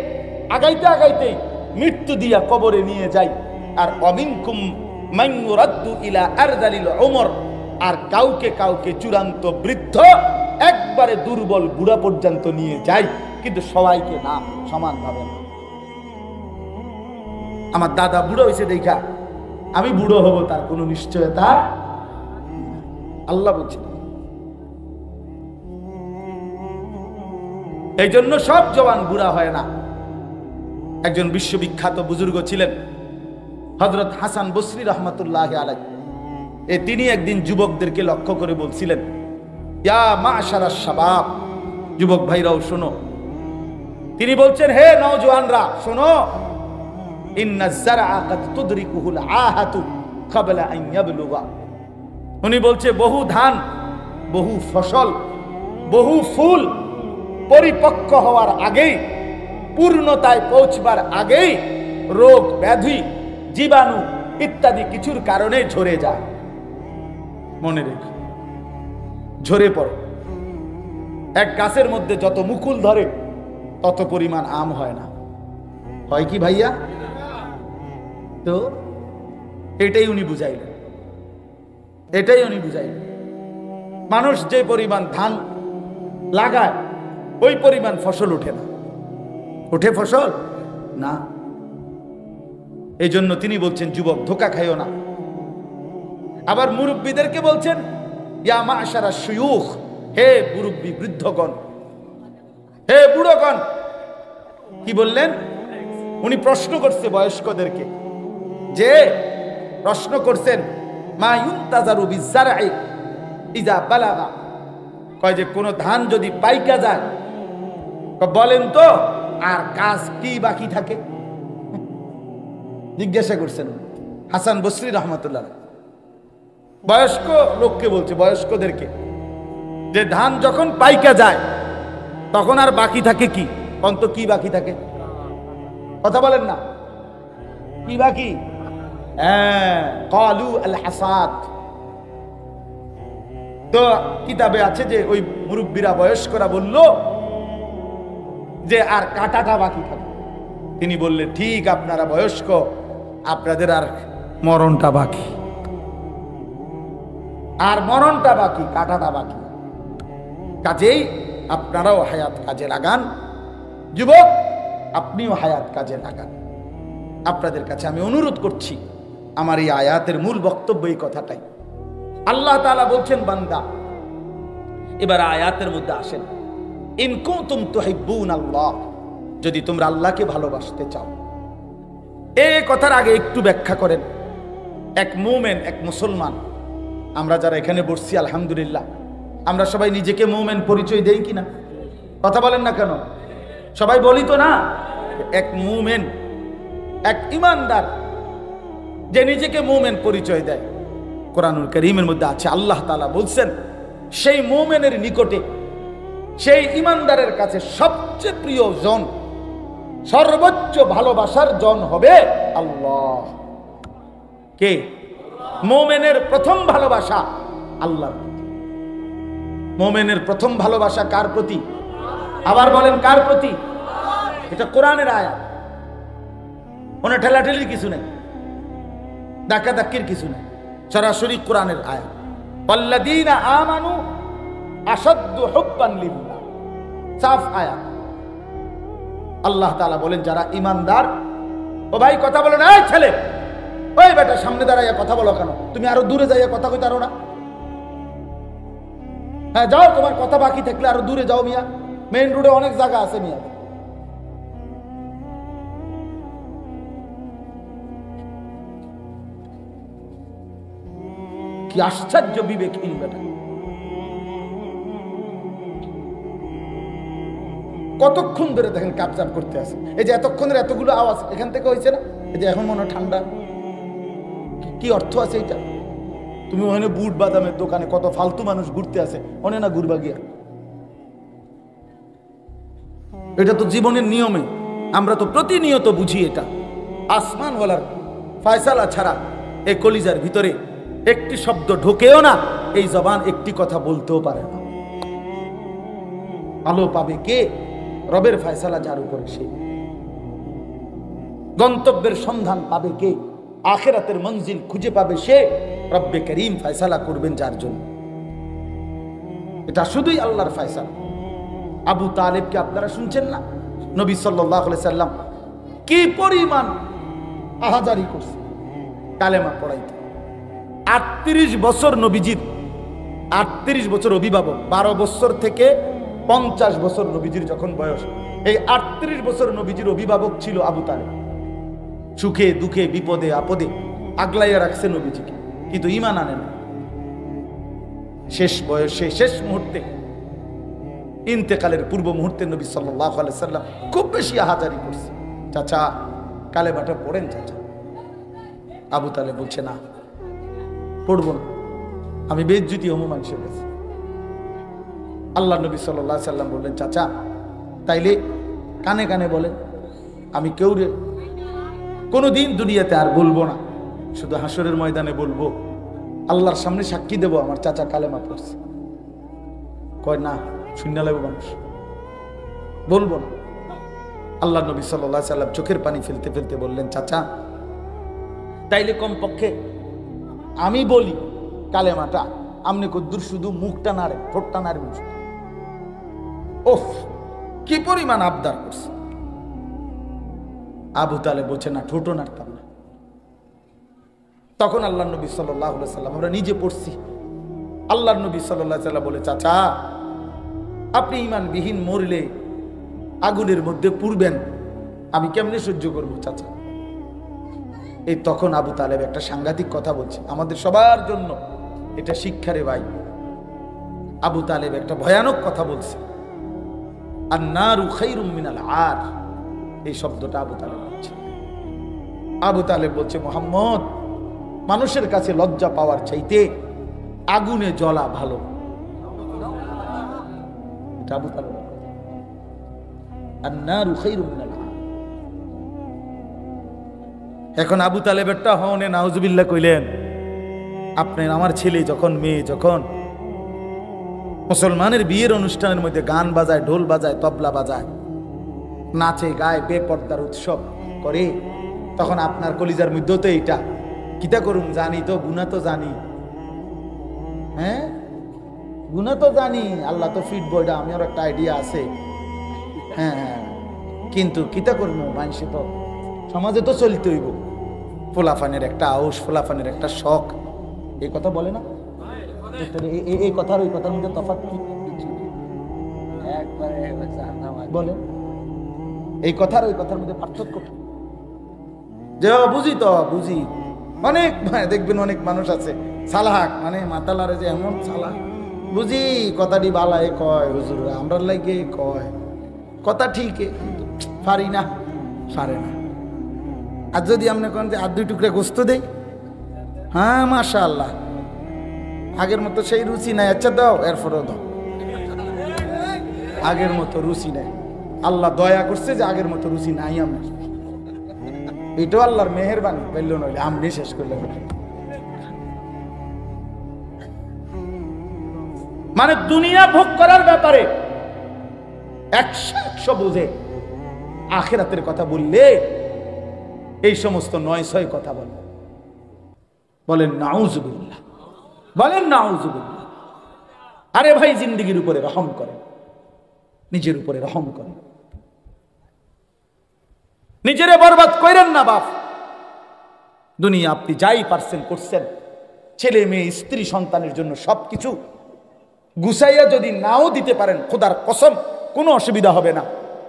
আগাইতে আগাইতে মৃত্যু দিয়া কবরে নিয়ে যায়। আর আমিনকুম মান ইউরাদ্দু ইলা আরযালিল উমর, আর কাউকে কাউকে চূড়ান্ত বৃদ্ধ একবারে দুর্বল বুড়া পর্যন্ত নিয়ে যায়, কিন্তু সবাইকে না, সমানভাবে না। আমার দাদা বুড়ো হয়েছে দেখা আমি বুড়ো হব তার কোনো নিশ্চয়তা আল্লাহ বলছেন। এই জন্য সব জওয়ান বুড়া হয় না। একজন বিশ্ববিখ্যাত বুজুর্গ ছিলেন হযরত হাসান বসরি রাহমাতুল্লাহি আলাইহি। তিনি একদিন যুবকদেরকে লক্ষ্য করে বলছিলেন, ইয়া মাশারাশ শাবাব, যুবক ভাইরাও শোনো। তিনি বলছেন, হে নওজওয়ানরা শোনো, ইন্নাজ যারআ কাদ তুদরিকুহুল আহাতু ক্বাবলা আন ইয়াবলুগা। উনি বলছে বহু ধান, বহু ফসল, বহু ফুল পরিপক্ক হওয়ার আগেই, পূর্ণতায় পৌঁছবার আগেই রোগ ব্যাধি, জীবাণু ইত্যাদি কিছুর কারণে ঝরে যায়। মনে রেখো, ঝরে পড়ে। এক গাছের মধ্যে যত মুকুল ধরে তত পরিমাণ আম হয় না, হয় কি ভাইয়া? তো এটাই উনি বুঝাইলেন, এটাই উনি বুঝাইলেন। মানুষ যে পরিমাণ ধান লাগায় ওই পরিমাণ ফসল ওঠে না। ওঠে ফসল না। এই জন্য তিনি বলছেন, যুবক ধোঁকা খাইও না। আবার মুরব্বীদেরকে বলছেন, ইয়া মাশারা শুয়ুখ, হে মুরব্বী বৃদ্ধগণ, হে বুড়োগণ। কি বললেন? উনি প্রশ্ন করছে বয়স্কদেরকে, যে প্রশ্ন করছেন, মা ইউনতাজারু বিযারঈ ইযা বালাগা, কয় যে কোন ধান যদি পাইকা যায়, বলেন তো আর কাজ কি বাকি থাকে? জিজ্ঞাসা করছেন হাসান বসরি রহমতুল্লাহ। বয়স্ক লোককে বলছে, বয়স্কদেরকে, যে ধান যখন পাইকা যায় তখন আর বাকি থাকে কি? অন্ত কি বাকি থাকে? কথা বলেন না, কি বাকি? ক্বালু আল হাসাদ। তো কিতাবে আছে যে ওই মুরব্বীরা, বয়স্করা বলল যে আর কাটাটা বাকি থাকে। তিনি বললেন, ঠিক আপনারা বয়স্ক, আপনাদের আর মরণটা বাকি, আর মরণটা বাকি, কাটাটা বাকি। কাজেই আপনারাও হায়াত কাজে লাগান। যুবক, আপনিও হায়াত কাজে লাগান। আপনাদের কাছে আমি অনুরোধ করছি, আমার এই আয়াতের মূল বক্তব্য এই কথাটাই। আল্লাহ তাআলা বলছেন, বান্দা এবার আয়াতের মধ্যে আসেন, ইন কুনতুম তুহিব্বুনাল্লাহ, যদি তোমরা আল্লাহকে ভালোবাসতে চাও। এই কথার আগে একটু ব্যাখ্যা করেন। এক মুমিন, এক মুসলমান, আমরা যারা এখানে বসছি আলহামদুলিল্লাহ, আমরা সবাই নিজেকে মুমিন পরিচয় দেই কিনা? কথা বলেন না কেন? সবাই বলি তো না? এক মুমিন, এক ইমানদার যে নিজেকে মুমিন পরিচয় দেয়, কোরআনুল কারীমের মধ্যে আছে, আল্লাহ তাআলা বলছেন, সেই মুমিনের নিকটে, সেই ইমানদারের কাছে সবচেয়ে প্রিয় জন, সর্বোচ্চ ভালোবাসার জন হবে আল্লাহ। কে? মুমিনের প্রথম ভালোবাসা আল্লাহর প্রতি। মুমিনের প্রথম ভালোবাসা কার প্রতি? আবার বলেন, কার প্রতি? এটা কোরআনের আয়াত, কোনো ঠেলাঠেলির কিছু নেই, ডাকাডাকির কিছু নেই, সরাসরি কোরআনের আয়াত। ওয়াল্লাযীনা আমানু আশাদ্দু হুব্বান লিল্লাহ, সাফ আয়াত। আল্লাহ তাআলা বলেন, যারা ইমানদার, ও ভাই কথা বলো না, এই ছেলে, ওই বেটা সামনে দাঁড়াইয়া কথা বলো কেন? তুমি আরো দূরে যাইয়া কথা কইতে পারো না? হ্যাঁ যাও, তোমার কথা বাকি থাকলে আরো দূরে যাও মিয়া, মেইন রোডে অনেক জায়গা আছে মিয়া। কি আশ্চর্য বিবেকহীন বেটা। কতক্ষণ ধরে দেখেন কাপচাপ করতে আছে। এই যে এতক্ষণের এতগুলো আওয়াজ এখান থেকে হয়েছে না, এই যে এখন মনে হয় ঠান্ডা। কি অর্থ আছে এটা? তুমি ওখানে বুট বাদামের দোকানে কত ফালতু মানুষ ঘুরতে আছে, অনে না ঘুরবা গিয়া। এটা তো জীবনের নিয়মে, আমরা তো প্রতিনিয়ত বুঝি এটা। আসমানওয়ালার ফয়সালা ছাড়া এই কলিজার ভিতরে একটি শব্দ ঢোকেও না, এই জবান একটি কথা বলতেও পারে না। আলো পাবে কে? রবের ফয়সালা যার উপরে সে। গন্তব্যের সন্ধান পাবে কে? আখিরাতের মঞ্জিল খুঁজে পাবে সে। রব্বে করিম ফয়সালা করবেন যার জন্য। এটা শুধুই আল্লাহর ফয়সালা। আবু তালেবকে আপনারা শুনছেন না? নবী সাল্লাল্লাহু আলাইহি সাল্লাম কি পরিমাণ আহাজারি করছে কালেমা পড়াইতে। 38 বছর নবীজির, 38 বছর অভিভাবক, 12 বছর থেকে 50 বছর নবীজির যখন বয়স, এই 38 বছর নবীজির অভিভাবক ছিল আবু তালেব। সুখে দুঃখে বিপদে আপদে আগলাইয়া রাখছে নবীজিকে, কিন্তু ঈমান আনে না। শেষ বয়সে শেষ মুহূর্তে ইন্তেকালের পূর্ব মুহূর্তে নবী সাল্লাল্লাহু আলাইহি সাল্লাম খুব বেশি আহাজারি করছে। চাচা কালেমাটা পড়েন চাচা। আবু তালেব বলছে না, পড়ব না, আমি বেইজ্জতি হবো মানুষের কাছে। আল্লাহ নবী সাল্লাল্লাহু আলাইহি সাল্লাম বললেন, চাচা তাইলে কানে কানে বলেন, আমি কেউরে কোনোদিন দুনিয়াতে আর বলবো না, শুধু হাসরের ময়দানে বলবো, আল্লাহর সামনে সাক্ষী দেব আমার চাচা কালেমা পড়ছে। কয় না, শূন্য লাগবে মানুষ, বলবো না। আল্লাহ নবী সাল্লাল্লাহু আলাইহি সাল্লাম চোখের পানি ফেলতে ফেলতে বললেন, চাচা তাইলে কমপক্ষে আমি বলি কালেমাটা, আমনে কদ্দুর শুধু মুখটা নাড়ে, ঠোঁটটা নাড়বেন। ওফ, কি পরিমাণ আবদার করছে। আবু তালেব বলছে না, ঠোঁটও নাড়তাম না। তখন আল্লাহ নবী সাল্লাল্লাহু আলাইহি সাল্লাম, আমরা নিজে পড়ছি, আল্লাহ নবী সাল্লাল্লাহু আলাইহি সাল্লাম বলে, চাচা আপনি ঈমানবিহীন মরলে আগুনের মধ্যে পুড়বেন, আমি কেমনে সহ্য করবো চাচা। এই তখন আবু তালেব একটা সাংঘাতিক কথা বলছে, আমাদের সবার জন্য এটা শিক্ষারে ভাই। আবু তালেব একটা ভয়ানক কথা বলছে, আন-নারু খায়রুম মিনাল আর। এই শব্দটা আবু তালেব বলছে। আবু তালেব বলছে, মুহাম্মদ, মানুষের কাছে লজ্জা পাওয়ার চাইতে আগুনে জ্বলা ভালো। এটা আবু তালেব, আন-নারু খায়রুম মিনাল আর। এখন আবু তালেবেরটা হনে নাউজুবিল্লাহ কইলেন, আপনি আমার ছেলে যখন, মেয়ে যখন মুসলমানের বিয়ের অনুষ্ঠানের মধ্যে গান বাজায়, ঢোল বাজায়, তবলা বাজায়, নাচে গায়, বেপর্দার উৎসব করে, তখন আপনার কলিজার মধ্যেও তো এইটা কিতা করুন, জানি তো গুনাহ তো জানি, হ্যাঁ গুনাহ তো জানি, আল্লাহ তো ফিট বইটা, আমার একটা আইডিয়া আছে, হ্যাঁ হ্যাঁ, কিন্তু কিতা করবো, মানুষে তো সমাজে তো চলতে হইব, ফোলাফানের একটা আউশ, ফোলাফানের একটা শখ, এই কথা বলে না? এই কথার ওই কথার মধ্যে তফাৎ কি বলে? এই কথার ওই কথার মধ্যে পার্থক্য যে বুঝি তো বুঝি। অনেক দেখবেন অনেক মানুষ আছে সালাহাক, মানে মাতালারে যে এমন সালাহ, বুঝি কথাটি বালায় কয়, হুজুররা আমরা লাগে কয় কথা ঠিক, পারি না, পারে না। আর যদি আপনি কোন যে আর 2 টুকরা গোস্ত দেই, হ্যাঁ মাশাআল্লাহ, আগের মতো সেই রুচি নাই, আচ্ছা দাও, এরপরেও দাও, আগের মতো রুচি নাই। আল্লাহ দয়া করছে যে আগের মতো রুচি নাই আমার, এটাও আল্লাহর মেহেরবানি, পেল নইলে আমনি শেষ করলে। মানে দুনিয়া ভোগ করার ব্যাপারে 100 বুঝে, আখিরাতের কথা বললে এই সমস্ত 9-6 কথা বলে। বলেন নাউজুবিল্লাহ, বলেন নাউজুবিল্লাহ। আরে ভাই, জিন্দেগির উপরে রহম করেন, নিজের উপরে রহম করেন, নিজেরে বরবাদ করেন না বাপ। দুনিয়া আপনি যাই পারছেন করছেন, ছেলে মেয়ে স্ত্রী সন্তানের জন্য সবকিছু গুছাইয়া যদি নাও দিতে পারেন, খোদার কসম কোনো অসুবিধা হবে না।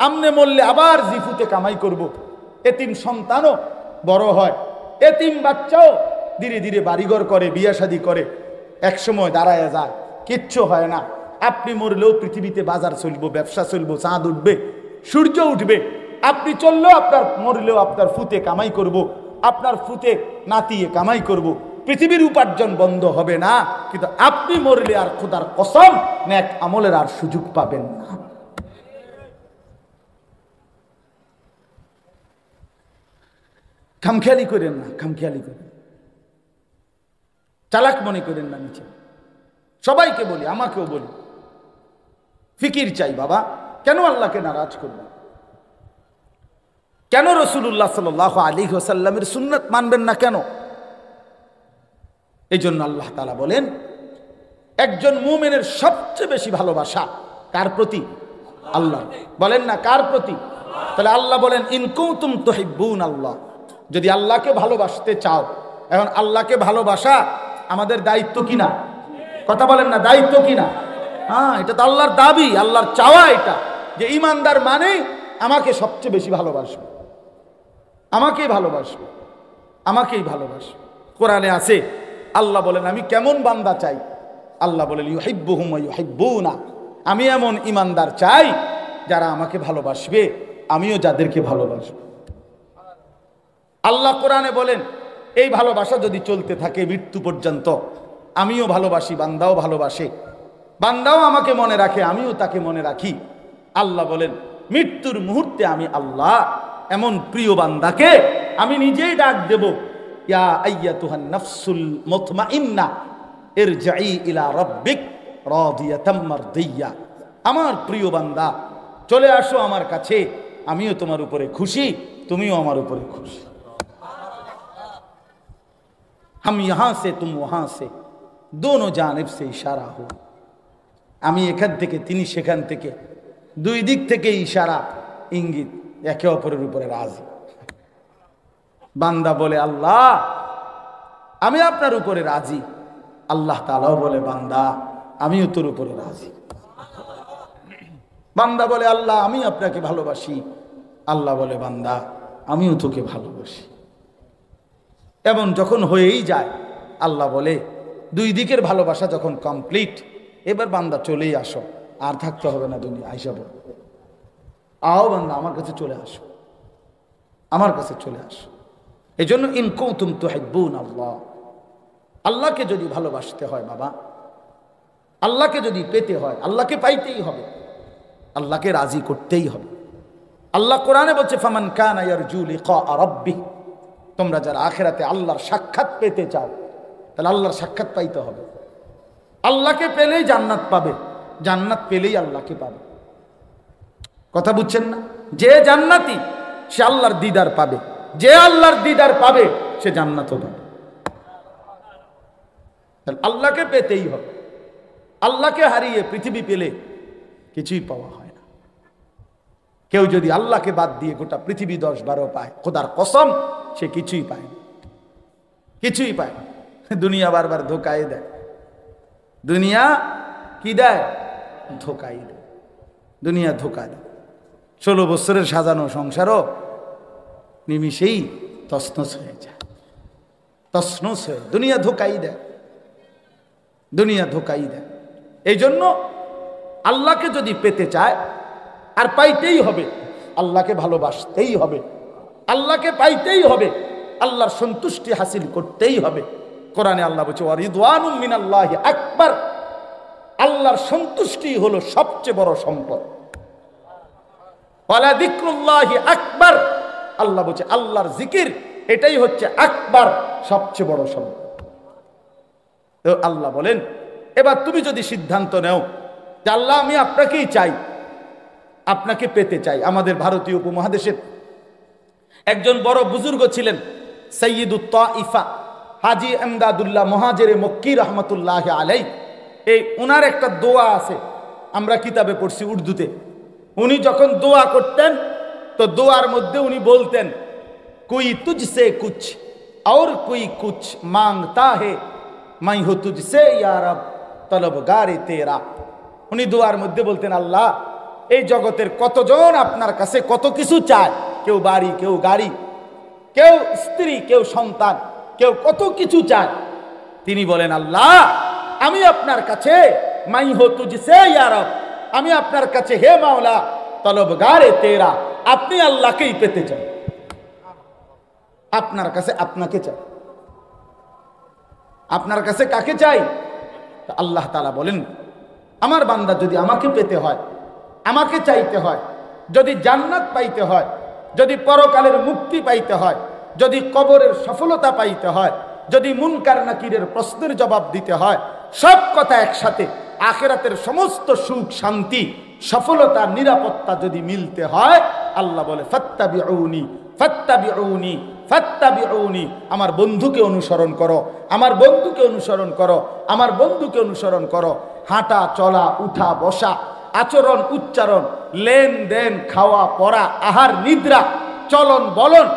আমনে মরলে আবার জিফুতে কামাই করব। এতিম সন্তানও বড় হয়, এতিম বাচ্চাও ধীরে ধীরে বাড়িঘর করে, বিয়া শাদী করে, একসময় দাঁড়ায় যায়, কিচ্ছু হয় না। আপনি মরলেও পৃথিবীতে বাজার চলবো, ব্যবসা চলবো, চাঁদ উঠবে, সূর্য উঠবে। আপনি চললেও আপনার, মরলেও আপনার ফুতে কামাই করব, আপনার ফুতে নাতিয়ে কামাই করব। পৃথিবীর উপার্জন বন্ধ হবে না, কিন্তু আপনি মরলে আর খোদার কসম নেক আমলের আর সুযোগ পাবেন না। খামখেয়ালি করেন না, খামখেয়ালি করেন, চালাক মনে করেন না। নিচে সবাইকে বলি, আমাকেও বলি, ফিকির চাই বাবা। কেন আল্লাহকে নারাজ করবেন? কেন রাসূলুল্লাহ সাল্লাল্লাহু আলাইহি ওয়াসাল্লামের সুন্নাত মানবেন না কেন? এই জন্য আল্লাহ তাআলা বলেন, একজন মুমিনের সবচেয়ে বেশি ভালোবাসা কার প্রতি? আল্লাহ। বলেন না কার প্রতি? তাহলে আল্লাহ বলেন, ইন কুনতুম তুহিব্বুন আল্লাহ, যদি আল্লাহকে ভালোবাসতে চাও। এখন আল্লাহকে ভালোবাসা আমাদের দায়িত্ব কিনা? কথা বলেন না, দায়িত্ব কিনা? হ্যাঁ, এটা তো আল্লাহর দাবি, আল্লাহর চাওয়া এটা, যে ইমানদার মানে আমাকে সবচেয়ে বেশি ভালোবাসবে, আমাকেই ভালোবাসবে, আমাকেই ভালোবাসবে। কোরআনে আছে, আল্লাহ বলেন আমি কেমন বান্দা চাই। আল্লাহ বলেন ইউহিব্বুহুম ওয়া ইউহিব্বুনা, আমি এমন ইমানদার চাই যারা আমাকে ভালোবাসবে, আমিও যাদেরকে ভালোবাসবো। আল্লাহ কোরআনে বলেন এই ভালোবাসা যদি চলতে থাকে মৃত্যু পর্যন্ত, আমিও ভালোবাসি, বান্দাও ভালোবাসে, বান্দাও আমাকে মনে রাখে, আমিও তাকে মনে রাখি। আল্লাহ বলেন মৃত্যুর মুহূর্তে আমি আল্লাহ এমন প্রিয় বান্দাকে আমি নিজেই ডাক দেব, ইয়া আইয়াতুহান নাফসুল মুতমাইন্না ইরজিই ইলা রাব্বিক রাদিয়াতাম মারদিয়া। আমার প্রিয় বান্দা চলে আসো আমার কাছে, আমিও তোমার উপরে খুশি, তুমিও আমার উপরে খুশি। हम यहां से तुम वहां से दोनों जानिब से इशारा हो। আমি এখান থেকে তিনি সেখান থেকে, দুই দিক থেকে ইশারা ইঙ্গিত, একে অপরের উপরে রাজি। বান্দা বলে আল্লাহ আমি আপনার উপরে রাজি, আল্লাহ তাআলাও বলে বান্দা আমিও তোর উপরে রাজি। বান্দা বলে আল্লাহ আমি আপনাকে ভালোবাসি, আল্লাহ বলে বান্দা আমিও তোকে ভালোবাসি। এবং যখন হয়েই যায়, আল্লাহ বলে দুই দিকের ভালোবাসা যখন কমপ্লিট, এবার বান্দা চলেই আসো, আর থাকতে হবে না দুনিয়া, আইসা বল আও বান্দা আমার কাছে চলে আসো, আমার কাছে চলে আসো। এই জন্য ইন কুনতুম তুহিব্বুন আল্লাহ, আল্লাহকে যদি ভালোবাসতে হয় বাবা, আল্লাহকে যদি পেতে হয়, আল্লাহকে পাইতেই হবে, আল্লাহকে রাজি করতেই হবে। আল্লাহ কোরআনে বলছে ফামান কানা ইয়ারজু লিকা রাব্বিহ, তোমরা যারা আখিরাতে আল্লাহর সাক্ষাৎ পেতে চাও, তাহলে আল্লাহর সাক্ষাৎ পাইতে হবে। আল্লাহকে পেলেই জান্নাত পাবে, জান্নাত পেলেই আল্লাহকে পাবে। কথা বুঝছেন না? যে জান্নাতি সে আল্লাহর দিদার পাবে, যে আল্লাহর দিদার পাবে সে জান্নাতও পাবে। আল্লাহকে পেতেই হবে। আল্লাহকে হারিয়ে পৃথিবী পেলে কিছুই পাওয়া হয় না। কেউ যদি আল্লাহকে বাদ দিয়ে গোটা পৃথিবী 10-12 পায়, খোদার কসম সে কিছুই পায় না, কিছুই পায় না। দুনিয়া বারবার ধোকায় দেয়, দুনিয়া কি দেয়? ধোকাই দেয়, দুনিয়া ধোকা দেয়। 16 বছরের সাজানো সংসারও নিমিষেই তছনছ হয়ে যায়, তছনছ হয়ে। দুনিয়া ধোকাই দেয়, দুনিয়া ধোকাই দেয়। এই জন্য আল্লাহকে যদি পেতে চায়, আর পাইতেই হবে, আল্লাহকে ভালোবাসতেই হবে, আল্লাহকে পাইতেই হবে, আল্লাহর সন্তুষ্টি হাসিল করতেই হবে। কোরআনে আল্লাহ বলছে ওয়া রিদওয়ানুম মিনাল্লাহি আকবার, আল্লাহর সন্তুষ্টি হলো সবচেয়ে বড় সম্পদ। ওয়ালা যিকরুল্লাহি আকবার, আল্লাহ বলছে আল্লাহর জিকির এটাই হচ্ছে আকবার, সবচেয়ে বড় সম্পদ। তো আল্লাহ বলেন এবার তুমি যদি সিদ্ধান্ত নেও যে আল্লাহ আমি আপনাকেই চাই, আপনাকে পেতে চাই। আমাদের ভারতীয় উপমহাদেশের একজন বড় বুজুর্গ ছিলেন সৈয়দুত তাইফা হাজী এমদাদুল্লাহ মুহাজিরে মক্কি রহমতুল্লাহ আলাইহি। এই ওনার একটা দোয়া আছে, আমরা কিতাবে পড়ছি উর্দুতে। উনি যখন দোয়া করতেন তো দোয়ার মধ্যে উনি বলতেন কোই তুঝসে কুছ और कोई कुछ मांगता है मैं हूं तुझसे या रब तलबगारे तेरा। উনি দোয়ার মধ্যে বলতেন আল্লাহ এই জগতের কতজন আপনার কাছে কত কিছু চায়, কেউ বাড়ি, কেউ গাড়ি, কেউ স্ত্রী, কেউ সন্তান, কেউ কত কিছু চায়। তিনি বলেন, আল্লাহ আমি আপনার কাছে মাই হো তুঝসে ইয়া রব, আমি আপনার কাছে হে মাওলা তলবগারে তেরা, আপনি আল্লাহকেই পেতে চাই, আপনার কাছে আপনাকে চাই। আপনার কাছে কাকে চাই? আল্লাহ তাআলা বলেন, আমার বান্দা যদি আমাকে পেতে হয়, আমাকে চাইতে হয়, যদি জান্নাত পাইতে হয়, যদি পরকালের মুক্তি পাইতে হয়, যদি কবরের সফলতা পাইতে হয়, যদি মুনকার নাকিরের প্রশ্নের জবাব দিতে হয়, সব কথা একসাথে, আখিরাতের সমস্ত সুখ শান্তি সফলতা নিরাপত্তা যদি মিলতে হয়, আল্লাহ বলে ফাত্তাবিউনি ফাত্তাবিউনি ফাত্তাবিউনি, আমার বন্ধুকে অনুসরণ করো, আমার বন্ধুকে অনুসরণ করো, আমার বন্ধুকে অনুসরণ করো। হাঁটা চলা, উঠা বসা, আচরণ উচ্চারণ, লেনদেন, খাওয়া পড়া, আহার নিদ্রা, চলন বলন,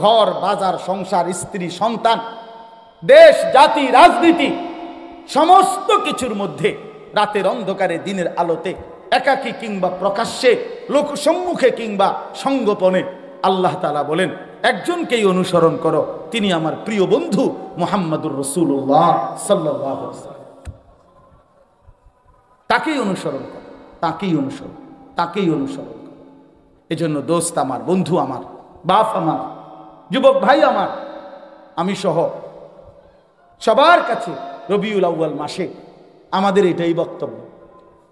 ঘর বাজার সংসার, স্ত্রী সন্তান, দেশ জাতি রাজনীতি, সমস্ত কিছুর মধ্যে রাতের অন্ধকারে দিনের আলোতে, একাকী কিংবা প্রকাশ্যে, লোক সম্মুখে কিংবা সঙ্গোপনে, আল্লাহ তাআলা বলেন একজনকেই অনুসরণ করো, তিনি আমার প্রিয় বন্ধু মুহাম্মদুর রাসূলুল্লাহ সাল্লাল্লাহু আলাইহি ওয়াসাল্লাম। তাকেই অনুসরণ করো, তাকেই অনুসরণ, তাকেই অনুসরণ করো। এজন্য দোস্ত আমার, বন্ধু আমার, বাপ আমার, যুবক ভাই আমার, আমি সহ সবার কাছে রবিউল আউয়াল মাসে আমাদের এটাই বক্তব্য।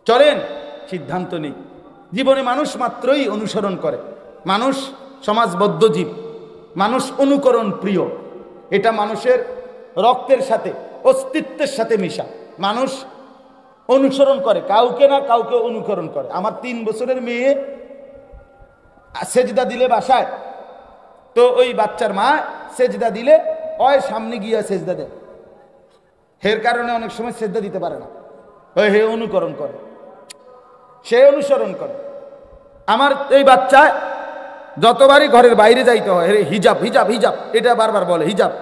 চলেন সিদ্ধান্ত নেই। জীবনে মানুষ মাত্রই অনুসরণ করে, মানুষ সমাজবদ্ধ জীব, মানুষ অনুকরণ প্রিয়, এটা মানুষের রক্তের সাথে, অস্তিত্বের সাথে মিশা। মানুষ অনুসরণ করে, কাউকে না কাউকে অনুকরণ করে। আমার 3 বছরের মেয়ে সেজদা দিলে বাসায়, তো ওই বাচ্চার মা সেজদা দিলে ওই সামনে গিয়ে সেজদা দেয়, এর কারণে অনেক সময় সেজদা দিতে পারে না, ওই হে অনুকরণ করে, সে অনুসরণ করে। আমার এই বাচ্চা যতবারই ঘরের বাইরে যাইতে হয়, হিজাব হিজাব হিজাব, এটা বারবার বলে, হিজাব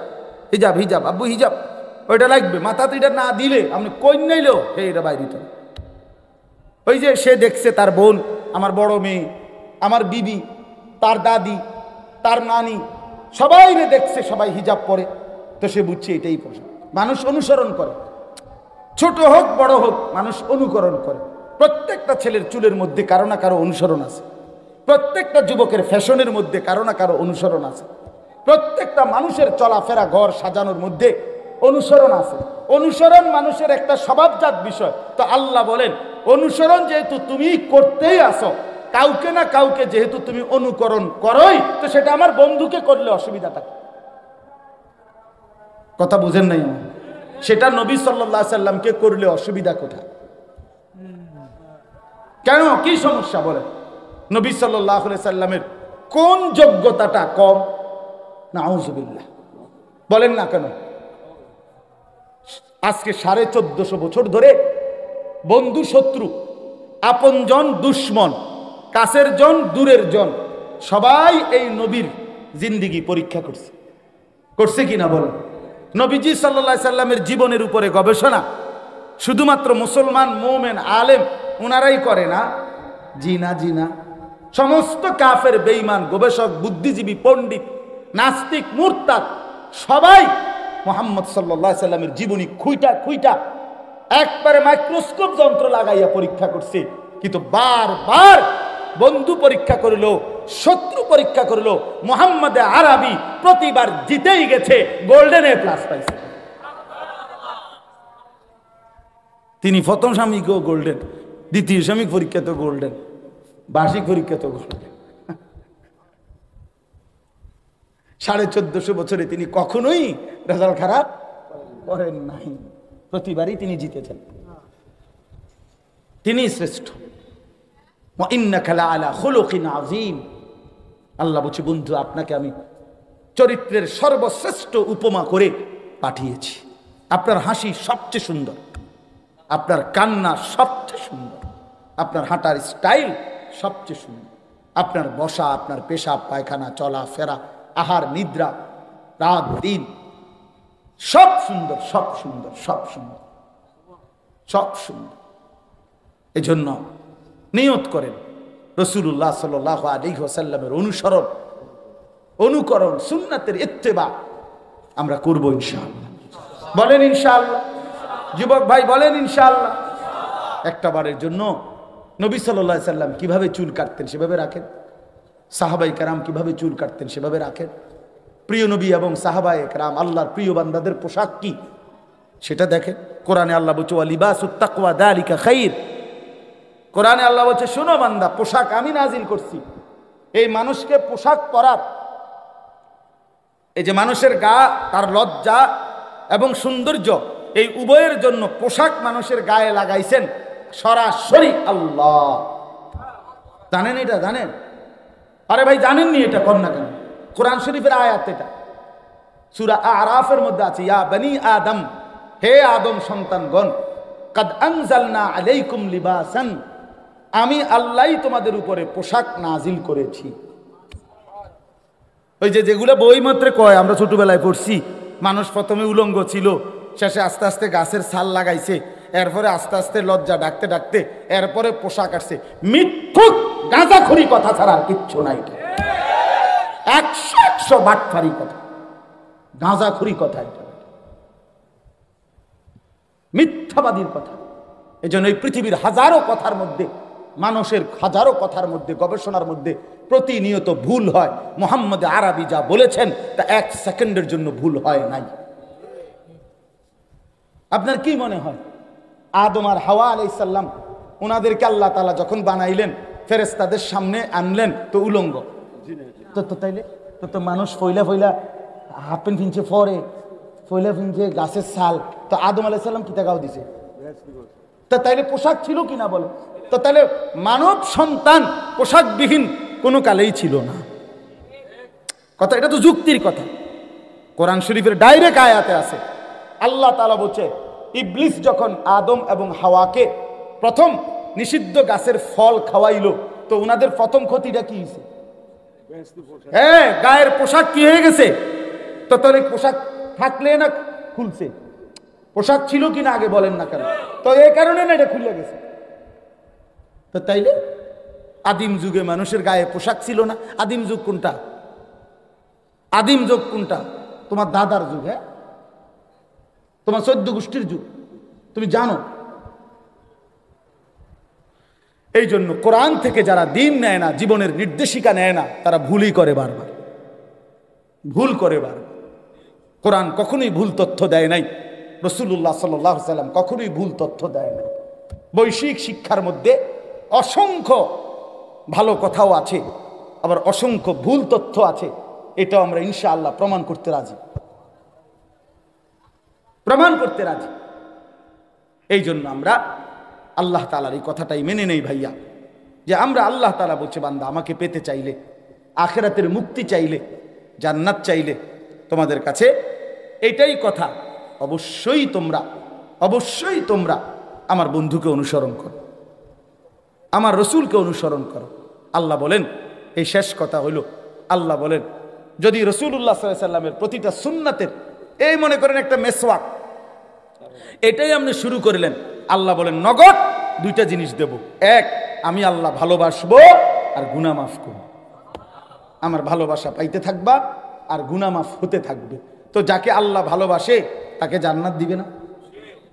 হিজাব হিজাব, আব্বু হিজাব, ওইটা লাগবে, মাথাতে এটা না দিলে আপনি কই নাইলেও এটা বাইরে তো। ওই যে সে দেখছে তার বোন, আমার বড় মেয়ে, আমার বিবি, তার দাদি, তার নানি, সবাই দেখছে, সবাই হিজাব পরে, তো সে বুঝছে এটাই পোশাক। মানুষ অনুসরণ করে, ছোট হোক বড় হোক, মানুষ অনুকরণ করে। প্রত্যেকটা ছেলের চুলের মধ্যে কারো না কারো অনুসরণ আছে, প্রত্যেকটা যুবকের ফ্যাশনের মধ্যে কারো না কারো অনুসরণ আছে, প্রত্যেকটা মানুষের চলাফেরা ঘর সাজানোর মধ্যে অনুসরণ আছে। অনুসরণ মানুষের একটা স্বভাবজাত বিষয়। তো আল্লাহ বলেন অনুসরণ যেহেতু তুমি করতেই আসো, কাউকে না কাউকে যেহেতু তুমি অনুকরণ করোই, তো সেটা আমার বন্ধুকে করলে অসুবিধাটা কি? কথা বুঝেন নাই? সেটা নবী সাল্লাল্লাহু আলাইহি সাল্লামকে করলে অসুবিধা কোথায়? কেন, কি সমস্যা বলেন? নবী সাল্লাল্লাহু আলাইহি সাল্লামের কোন যোগ্যতাটা কম? নাউজুবিল্লাহ, বলেন না কেন? আজকে 1450 বছর ধরে বন্ধু শত্রু, আপনজন দুশ্মন, কাছের জন দূরের জন, সবাই এই নবীর জিন্দিগি পরীক্ষা করছে, করছে কিনা বলেন? নবীজি সাল্লাল্লাহু আলাইহি সাল্লামের জীবনের উপরে গবেষণা শুধুমাত্র মুসলমান মোমেন আলেম ওনারাই করে না, জি না, জি না, সমস্ত কাফের বেঈমান গবেষক বুদ্ধিজীবী পণ্ডিত নাস্তিক মুরতাদ সবাই মুহাম্মদ সাল্লাল্লাহু আলাইহি সাল্লামের জীবনী খুইটা খুইটা একবারে মাইক্রোস্কোপ যন্ত্র লাগাইয়া পরীক্ষা করছে। কিন্তু বারবার বন্ধু পরীক্ষা করল, শত্রু পরীক্ষা করল, মুহাম্মদ আরবি প্রতিবার জিতেই গেছে, গোল্ডেন এ প্লাস পাইছে। তিনি প্রথম স্বামীকেও গোল্ডেন, দ্বিতীয় স্বামী পরীক্ষা তো গোল্ডেন, বার্ষিক পরীক্ষা তো গোল্ডেন। 1450 বছরে তিনি কখনোই রেজাল্ট খারাপ করেন নাই, প্রতিবারই তিনি জিতেছেন। তিনি শ্রেষ্ঠ। ওয়া ইন্নাকা লাআলা খুলুকিন আযীম। আল্লাহ বলছে বন্ধু আপনাকে আমি চরিত্রের সর্বশ্রেষ্ঠ উপমা করে পাঠিয়েছি। আপনার হাসি সবচেয়ে সুন্দর, আপনার কান্না সবচেয়ে সুন্দর, আপনার হাঁটার স্টাইল সবচেয়ে সুন্দর, আপনার বসা, আপনার পেশাব পায়খানা, চলা ফেরা, আহার নিদ্রা, রাত দিন সব সুন্দর, সব সুন্দর, সব সুন্দর, সব সুন্দর। এজন্য নিয়ত করেন রাসূলুল্লাহ সাল্লাল্লাহু আলাইহি ওয়াসাল্লামের অনুসরণ, অনুকরণ, সুন্নাতের ইত্তেবা আমরা করব ইনশাআল্লাহ। বলেন ইনশাআল্লাহ। যুবক ভাই বলেন ইনশাআল্লাহ। একটা বারের জন্য নবী সাল্লাল্লাহু আলাইহি সাল্লাম কিভাবে চুল কাটতেন সেভাবে রাখেন, সাহাবায়ে কেরাম কিভাবে চুল কাটতেন সেভাবে রাখেন। প্রিয় নবী এবং সাহাবায়ে কেরাম আল্লাহর প্রিয় বান্দাদের পোশাক কি সেটা দেখেন। কোরআনে আল্লাহ বলছে ওয়া লিবাসুত তাকওয়া যালিকা খাইর। কোরআনে আল্লাহ বলছে শোনো বান্দা, পোশাক আমি নাজিল করছি। এই মানুষকে পোশাক পরার, এই যে মানুষের গা, তার লজ্জা এবং সৌন্দর্য, এই উভয়ের জন্য পোশাক মানুষের গায়ে লাগাইছেন সরাসরি আল্লাহ। জানেন এটা? জানেন? আরে ভাই জানেননি এটা? কর না কেন? কোরআন শরীফের আয়াত এটা, সূরা আরাফের মধ্যে আছে, ইয়া বনি আদম, হে আদম সন্তানগণ, কাদ আনজালনা আলাইকুম লিবাসান, আমি আল্লাহই তোমাদের উপরে পোশাক নাজিল করেছি। ওই যে যেগুলো বই মাত্র কয়, আমরা ছোটবেলায় পড়ছি, মানুষ প্রথমে উলঙ্গ ছিল, শেষে আস্তে আস্তে গাছের ছাল লাগাইছে, এরপরে আস্তে আস্তে লজ্জা ডাকতে ডাকতে এরপরে পোশাক আসছে। মিথ্যুক গাঁজাখড়ি কথা ছাড়া আর কিচ্ছু নাই। 100 বাটফারি কথা, গাঁজাখড়ি কথা, এটা মিথ্যাবাদীর কথা। এই জন্য এই পৃথিবীর হাজারো কথার মধ্যে, মানুষের হাজারো কথার মধ্যে, গবেষণার মধ্যে প্রতিনিয়ত ভুল হয়। মুহাম্মদ আরবি যা বলেছেন তা 1 সেকেন্ডের জন্য ভুল হয় নাই। আপনার কি মনে হয় আদম আর হাওয়া আলাইহিস সালাম, ওনাদেরকে আল্লাহ তাআলা যখন বানাইলেন, ফেরেশতাদের সামনে আনলেন তো উলঙ্গ, তো তাইলে তো মানুষ ফইলা ফইলা হাফ প্যান্ট পিনছে, পরে ফইলা পিনছে গাছের ছাল, তো আদম আলাইহিস সালাম কি টাকাও দিছে? তো তাইলে পোশাক ছিল কি না বলে? তো তাহলে মানব সন্তান পোশাকবিহীন কোনো কালেই ছিল না। কথা, এটা তো যুক্তির কথা। কোরআন শরীফের ডাইরেক্ট আয়াতে আছে, আল্লাহ তাআলা বলছে ইবলিস যখন আদম এবং হাওয়াকে প্রথম নিষিদ্ধ গাছের ফল খাওয়াইলো, তো ওনাদের প্রথম ক্ষতিটা কি হয়েছে? হ্যাঁ, গায়ের পোশাক কি হয়ে গেছে? তো তাহলে পোশাক থাকলে না খুলছে? পোশাক ছিল কিনা আগে বলেন না কেন? তো এই কারণে না এটা খুলে গেছে। তো তাইলে আদিম যুগে মানুষের গায়ে পোশাক ছিল না? আদিম যুগ কোনটা? আদিম যুগ কোনটা? তোমার দাদার যুগ, হ্যাঁ, তোমার 14 গোষ্ঠীর যুগ, তুমি জানো। এই জন্য কোরআন থেকে যারা দ্বীন নেয় না, জীবনের নির্দেশিকা নেয় না, তারা ভুলই করে, বারবার ভুল করে বারবার। কোরআন কখনোই ভুল তথ্য দেয় নাই, রাসূলুল্লাহ সাল্লাল্লাহু আলাইহি ওয়াসাল্লাম কখনোই ভুল তথ্য দেয় নাই। বৈশ্বিক শিক্ষার মধ্যে অসংখ্য ভালো কথাও আছে, আবার অসংখ্য ভুল তথ্য আছে। এটাও আমরা ইনশাআল্লাহ প্রমাণ করতে রাজি, প্রমাণ করতে রাজি। এই জন্য আমরা আল্লাহ তাআলার এই কথাটাই মেনে নেই ভাইয়া, যে আমরা আল্লাহ তাআলা বলছে বান্দা আমাকে পেতে চাইলে, আখিরাতের মুক্তি চাইলে, জান্নাত চাইলে, তোমাদের কাছে এটাই কথা, অবশ্যই তোমরা আমার বন্ধুকে অনুসরণ করো, আমার রসুলকে অনুসরণ করো। আল্লাহ বলেন, এই শেষ কথা হলো, আল্লাহ বলেন যদি রাসূলুল্লাহ সাল্লাল্লাহু আলাইহি ওয়াসাল্লামের প্রতিটা সুন্নাতের, এই মনে করেন একটা মেসওয়াক, এটাই আপনি শুরু করলেন, আল্লাহ বলেন নগদ 2টা জিনিস দেব। এক, আমি আল্লাহ ভালোবাসবো আর গুনাহ মাফ করব। আমার ভালোবাসা পাইতে থাকবা আর গুনাহ মাফ হতে থাকবে। তো যাকে আল্লাহ ভালোবাসে তাকে জান্নাত দিবে না?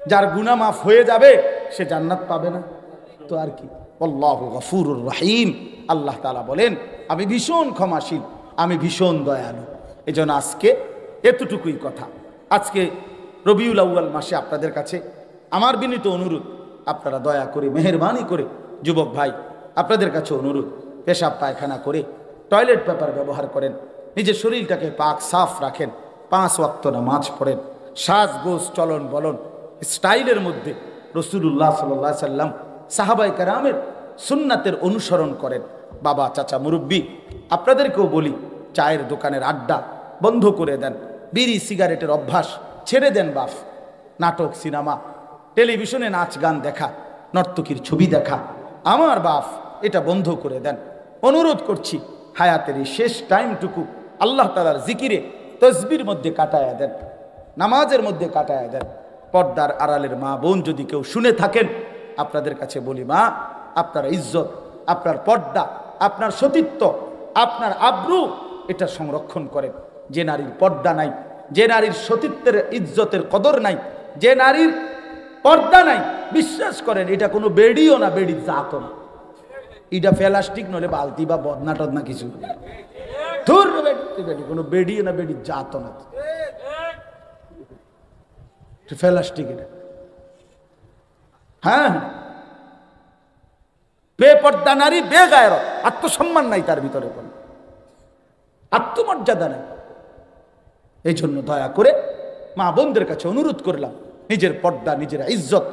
যার গুনাহ মাফ হয়ে যাবে সে জান্নাত পাবে না? তো আর কি। আল্লাহু গফুরুর রহিম, আল্লাহ তাআলা বলেন আমি ভীষণ ক্ষমাশীল, আমি ভীষণ দয়ালু। এজন্য আজকে এতটুকুই কথা। আজকে রবিউল আউয়াল মাসে আপনাদের কাছে আমার বিনীত অনুরোধ, আপনারা দয়া করে মেহেরবানি করে, যুবক ভাই আপনাদের কাছে অনুরোধ, পেশাব পায়খানা করে টয়লেট পেপার ব্যবহার করেন, নিজের শরীরটাকে পাক সাফ রাখেন, 5 ওয়াক্ত নামাজ পড়েন, সাজগোজ চলন বলন স্টাইলের মধ্যে রাসূলুল্লাহ সাল্লাল্লাহু আলাইহি সাল্লাম সাহাবায়ে কেরামের সুন্নাতের অনুসরণ করেন। বাবা, চাচা, মুরব্বী, আপনাদেরকেও বলি, চায়ের দোকানের আড্ডা বন্ধ করে দেন, বিড়ি সিগারেটের অভ্যাস ছেড়ে দেন। বাপ, নাটক, সিনেমা, টেলিভিশনে নাচ গান দেখা, নর্তকীর ছবি দেখা, আমার বাপ এটা বন্ধ করে দেন। অনুরোধ করছি, হায়াতের এই শেষ টাইমটুকু আল্লাহ তাআলার জিকিরে, তসবির মধ্যে কাটায়া দেন, নামাজের মধ্যে কাটায়া দেন। পর্দার আড়ালের মা বোন যদি কেউ শুনে থাকেন, আপনাদের কাছে বলি, মা আপনারা ইজ্জত আপনার পর্দা, আপনার সতীত্ব, আপনার আব্রু, এটা সংরক্ষণ করেন। যে নারীর পর্দা নাই, যে নারীর সতীত্বের ইজ্জতের কদর নাই, যে নারীর পর্দা নাই, বিশ্বাস করেন এটা কোনো বেডিও না, বেডির জাতও না। এটা প্লাস্টিক নলে বালতি বা বদনা টদনা কিছু ধুর বেডি, কোনো বেডিও না, বেডির জাতও না, প্লাস্টিক এটা। হ্যাঁ, বেপর্দা নারী বেগায়রত, আত্মসম্মান নাই তার ভিতরে, কোনো আত্মমর্যাদা নাই। এই জন্য দয়া করে মা বোনদের কাছে অনুরোধ করলাম, নিজের পর্দা, নিজের ইজ্জত,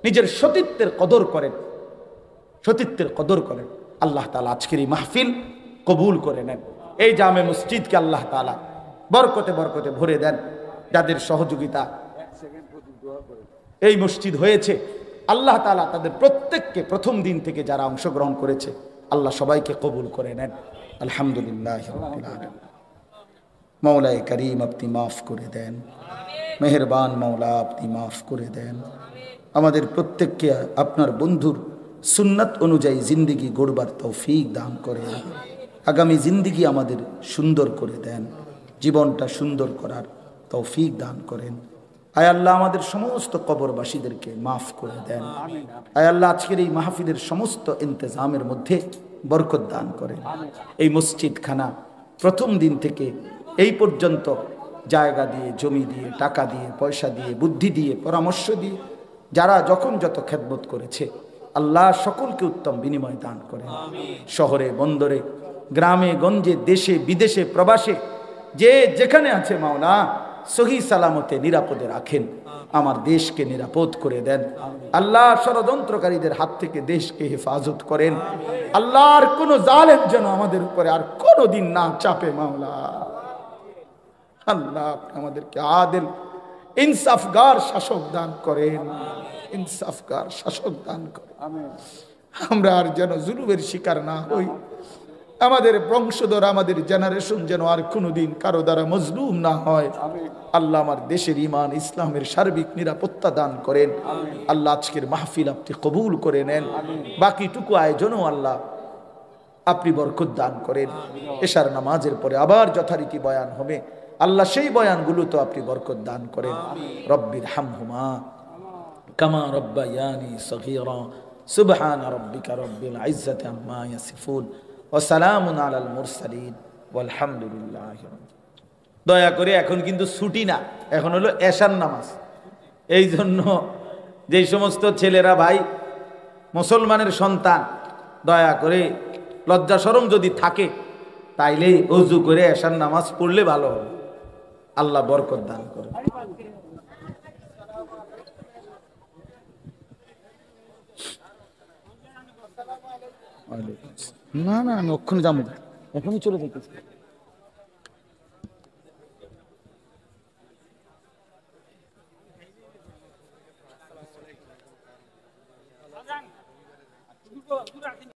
নিজের সতীত্বের কদর করেন, সতীত্বের কদর করেন। আল্লাহ তাআলা আজকের এই মাহফিল কবুল করে নেন। এই জামে মসজিদকে আল্লাহ তাআলা বরকতে বরকতে ভরে দেন। যাদের সহযোগিতা এই মসজিদ হয়েছে, আল্লাহ তাআলা তাদের প্রত্যেককে প্রথম দিন থেকে যারা অংশগ্রহণ করেছে, আল্লাহ সবাইকে কবুল করে নেন। আলহামদুলিল্লাহ রাব্বিল আলামিন। মৌলায়ে করিম আপনি মাফ করে দেন, মেহেরবান মৌলা আপনি মাফ করে দেন। আমাদের প্রত্যেককে আপনার বন্ধুর সুন্নাত অনুযায়ী জিন্দিগি গড়বার তৌফিক দান করেন। আগামী জিন্দিগি আমাদের সুন্দর করে দেন, জীবনটা সুন্দর করার তৌফিক দান করেন। আয় আল্লাহ আমাদের সমস্ত কবরবাসীদেরকে মাফ করে দেন। আয় আল্লাহ আজকের এই মাহফিলের সমস্ত ইন্তজামের মধ্যে বরকত দান করেন। এই মসজিদখানা প্রথম দিন থেকে এই পর্যন্ত জায়গা দিয়ে, জমি দিয়ে, টাকা দিয়ে, পয়সা দিয়ে, বুদ্ধি দিয়ে, পরামর্শ দিয়ে যারা যখন যত খেদমত করেছে, আল্লাহ সকলকে উত্তম বিনিময় দান করেন। শহরে, বন্দরে, গ্রামে গঞ্জে, দেশে বিদেশে, প্রবাসে যে যেখানে আছে মাওলা সহি সালামতে নিরাপদে রাখেন। আমার দেশকে নিরাপদ করে দেন আল্লাহ। ষড়যন্ত্রকারীদের হাত থেকে দেশকে হেফাজত করেন আল্লাহর কোন জালেম যেন আমাদের উপরে আর কোনোদিন না চাপে মাওলা। আল্লাহ আমাদেরকে আদেল ইনসাফগার শাসক দান করেন, ইনসাফগার শাসক দান করেন। আমরা আর যেন জুলুমের শিকার না হই। আমাদের বংশধর, আমাদের জেনারেশন যেন আর কোনোদিন কারো দ্বারা মজলুম না হয়। আল্লাহ আমার দেশের ইমান ইসলামের সার্বিক নিরাপত্তা দান করেন আল্লাহ। আজকের মাহফিল আপনি কবুল করে নেন। বাকিটুকু আয়োজনও আল্লাহ আপনি বরকত দান করেন। এশার নামাজের পরে আবার যথারীতি বয়ান হবে আল্লাহ, সেই বয়ানগুলো তো আপনি বরকত দান করেন। রব্বির হামহুমা কামা রব্বায়ানি সগীরা সুবহান রাব্বিকা রব্বিল ইজ্জাতি আম্মা ইয়াসিফুন ওয়া সালামুন আলাল মুরসালিন ওয়ালহামদুলিল্লাহ। দয়া করে এখন কিন্তু ছুটি না, এখন হলো এশার নামাজ। এই জন্য যেই সমস্ত ছেলেরা ভাই মুসলমানের সন্তান, দয়া করে লজ্জা শরম যদি থাকে তাইলে ওযু করে এশার নামাজ পড়লে ভালো হবে। আল্লাহ বরকত দান করে। না না আমি ওখানে যাবো, এখনই চলে যেতেছি।